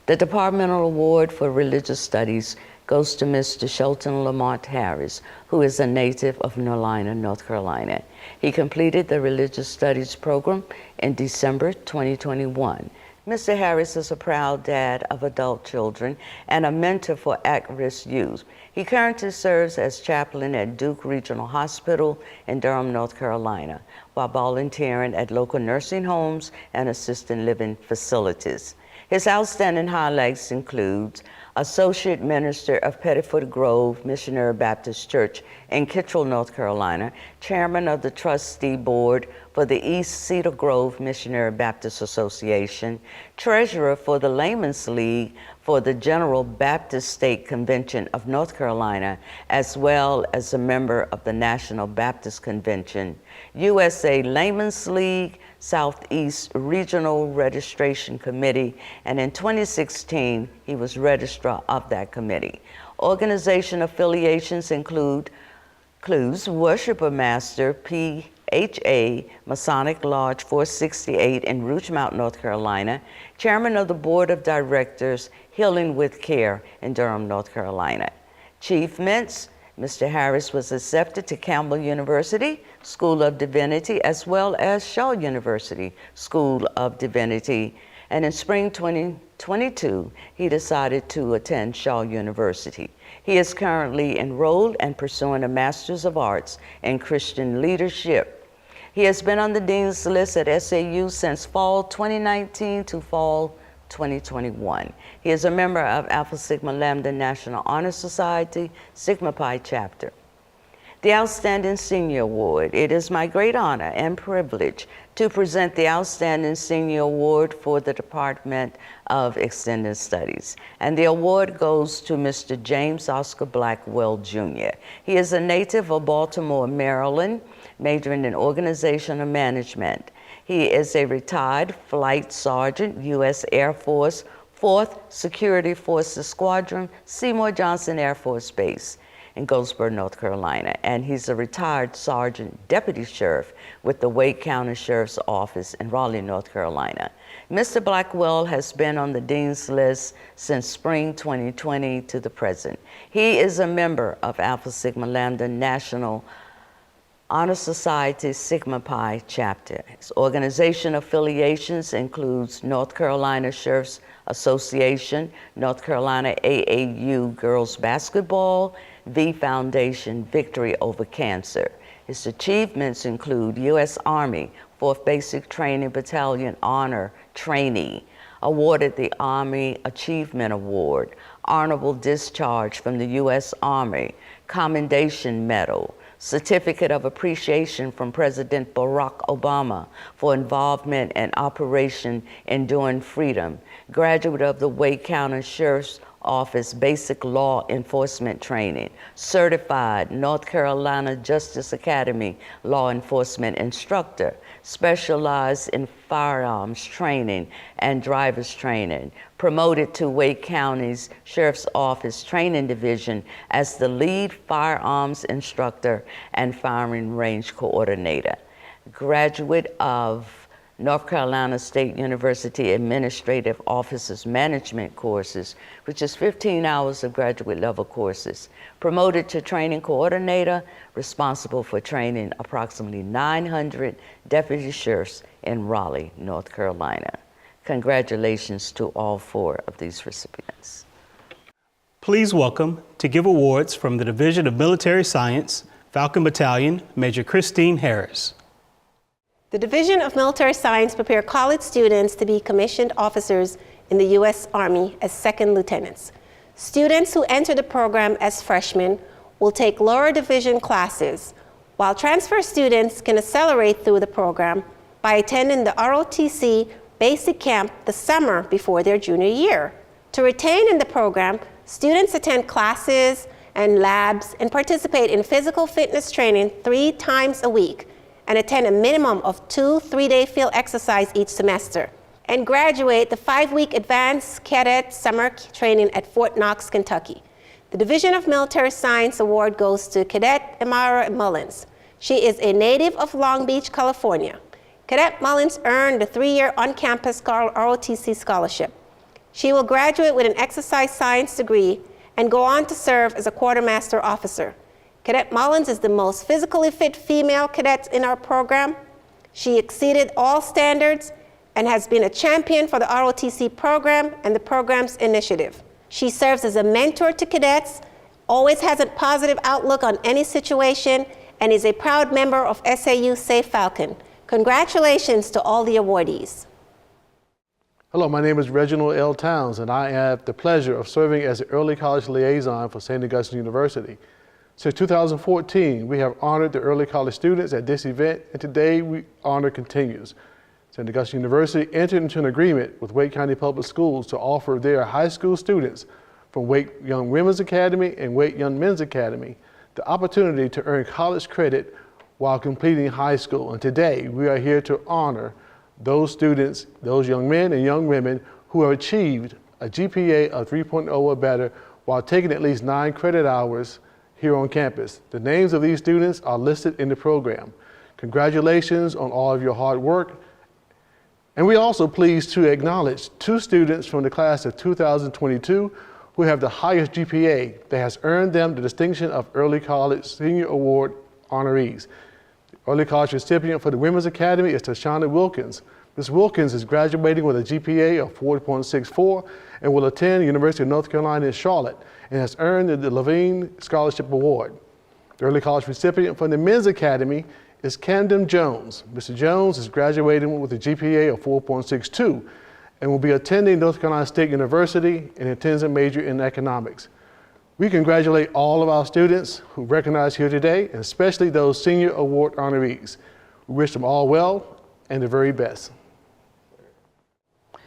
The Departmental Award for Religious Studies goes to Mr. Shelton Lamont Harris, who is a native of Norlina, North Carolina. He completed the Religious Studies program in December 2021. Mr. Harris is a proud dad of adult children and a mentor for at-risk youth. He currently serves as chaplain at Duke Regional Hospital in Durham, North Carolina, while volunteering at local nursing homes and assisted living facilities. His outstanding highlights include Associate Minister of Pettifoot Grove Missionary Baptist Church in Kittrell, North Carolina, Chairman of the Trustee Board for the East Cedar Grove Missionary Baptist Association, Treasurer for the Layman's League for the General Baptist State Convention of North Carolina, as well as a member of the National Baptist Convention, USA Layman's League, Southeast Regional Registration Committee, and in 2016, he was registrar of that committee. Organization affiliations includes Worshiper Master, PHA, Masonic Lodge 468 in Rougemount, North Carolina, Chairman of the Board of Directors, Healing with Care in Durham, North Carolina. Achievements: Mr. Harris was accepted to Campbell University School of Divinity, as well as Shaw University School of Divinity. And in spring 2022, he decided to attend Shaw University. He is currently enrolled and pursuing a Master's of Arts in Christian Leadership. He has been on the Dean's List at SAU since fall 2019 to fall 2021. He is a member of Alpha Sigma Lambda National Honor Society, Sigma Pi chapter. The Outstanding Senior Award. It is my great honor and privilege to present the Outstanding Senior Award for the Department of Extended Studies. And the award goes to Mr. James Oscar Blackwell, Jr. He is a native of Baltimore, Maryland, majoring in organizational management. He is a retired flight sergeant, U.S. Air Force, 4th Security Forces Squadron, Seymour Johnson Air Force Base. in Goldsboro, North Carolina, and he's a retired sergeant deputy sheriff with the Wake County Sheriff's Office in Raleigh, North Carolina. Mr. Blackwell has been on the Dean's List since spring 2020 to the present. He is a member of Alpha Sigma Lambda National Honor Society Sigma Pi chapter. His organization affiliations includes North Carolina Sheriff's Association, North Carolina AAU Girls Basketball, V Foundation Victory Over Cancer. His achievements include U.S. Army 4th Basic Training Battalion Honor Trainee, awarded the Army Achievement Award, Honorable Discharge from the U.S. Army, Commendation Medal, Certificate of Appreciation from President Barack Obama for involvement in Operation Enduring Freedom, graduate of the Wake County Sheriff's Office Basic Law Enforcement Training, certified North Carolina Justice Academy Law Enforcement Instructor, specialized in firearms training and driver's training, promoted to Wake County's Sheriff's Office Training Division as the lead firearms instructor and firing range coordinator, graduate of North Carolina State University Administrative Officers Management courses, which is 15 hours of graduate level courses. Promoted to training coordinator, responsible for training approximately 900 deputy sheriffs in Raleigh, North Carolina. Congratulations to all 4 of these recipients. Please welcome, to give awards from the Division of Military Science, Falcon Battalion, Major Christine Harris. The Division of Military Science prepare college students to be commissioned officers in the U.S. Army as second lieutenants. Students who enter the program as freshmen will take lower division classes, while transfer students can accelerate through the program by attending the ROTC basic camp the summer before their junior year. To retain in the program, students attend classes and labs and participate in physical fitness training 3 times a week, and attend a minimum of 2 3-day field exercise each semester, and graduate the 5-week advanced cadet summer training at Fort Knox, Kentucky. The Division of Military Science Award goes to Cadet Amara Mullins. She is a native of Long Beach, California. Cadet Mullins earned the 3-year on-campus ROTC scholarship. She will graduate with an exercise science degree and go on to serve as a quartermaster officer. Cadet Mullins is the most physically fit female cadet in our program. She exceeded all standards and has been a champion for the ROTC program and the program's initiative. She serves as a mentor to cadets, always has a positive outlook on any situation, and is a proud member of SAU Safe Falcon. Congratulations to all the awardees. Hello, my name is Reginald L. Towns, and I have the pleasure of serving as the Early College Liaison for St. Augustine University. Since 2014, we have honored the early college students at this event, and today we honor continues. St. Augustine University entered into an agreement with Wake County Public Schools to offer their high school students from Wake Young Women's Academy and Wake Young Men's Academy the opportunity to earn college credit while completing high school. And today we are here to honor those students, those young men and young women who have achieved a GPA of 3.0 or better while taking at least 9 credit hours here on campus. The names of these students are listed in the program. Congratulations on all of your hard work. And we're also pleased to acknowledge 2 students from the class of 2022 who have the highest GPA that has earned them the distinction of Early College Senior Award honorees. The Early College recipient for the Women's Academy is Tashana Wilkins. Ms. Wilkins is graduating with a GPA of 4.64 and will attend the University of North Carolina in Charlotte and has earned the Levine Scholarship Award. The Early College recipient from the Men's Academy is Camden Jones. Mr. Jones is graduating with a GPA of 4.62 and will be attending North Carolina State University and intends a major in economics. We congratulate all of our students who recognized here today, and especially those senior award honorees. We wish them all well and the very best.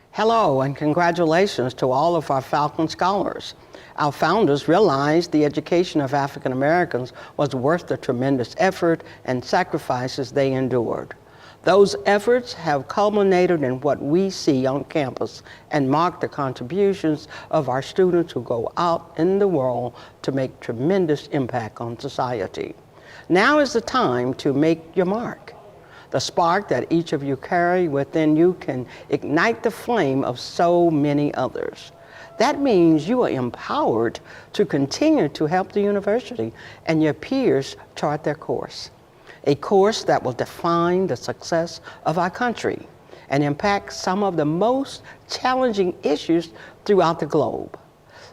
Hello, and congratulations to all of our Falcon Scholars. Our founders realized the education of African Americans was worth the tremendous effort and sacrifices they endured. Those efforts have culminated in what we see on campus and mark the contributions of our students who go out in the world to make tremendous impact on society. Now is the time to make your mark. The spark that each of you carry within you can ignite the flame of so many others. That means you are empowered to continue to help the university and your peers chart their course. A course that will define the success of our country and impact some of the most challenging issues throughout the globe.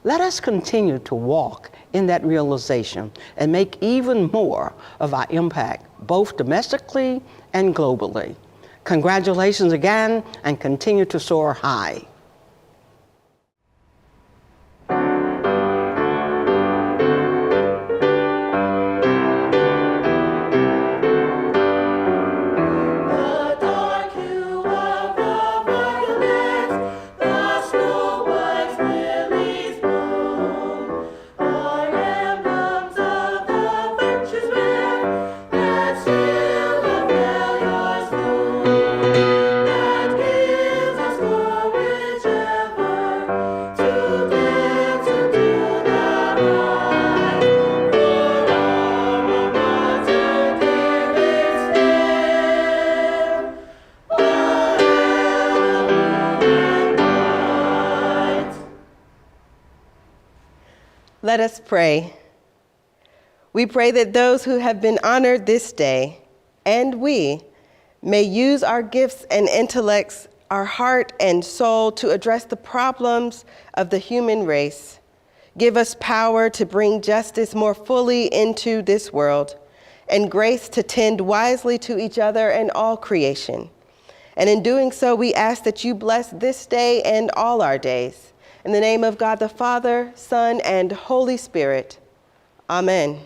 Let us continue to walk in that realization and make even more of our impact, both domestically and globally. Congratulations again, and continue to soar high. Let us pray. We pray that those who have been honored this day, and we, may use our gifts and intellects, our heart and soul to address the problems of the human race. Give us power to bring justice more fully into this world, and grace to tend wisely to each other and all creation. And in doing so, we ask that you bless this day and all our days. In the name of God the Father, Son, and Holy Spirit, amen.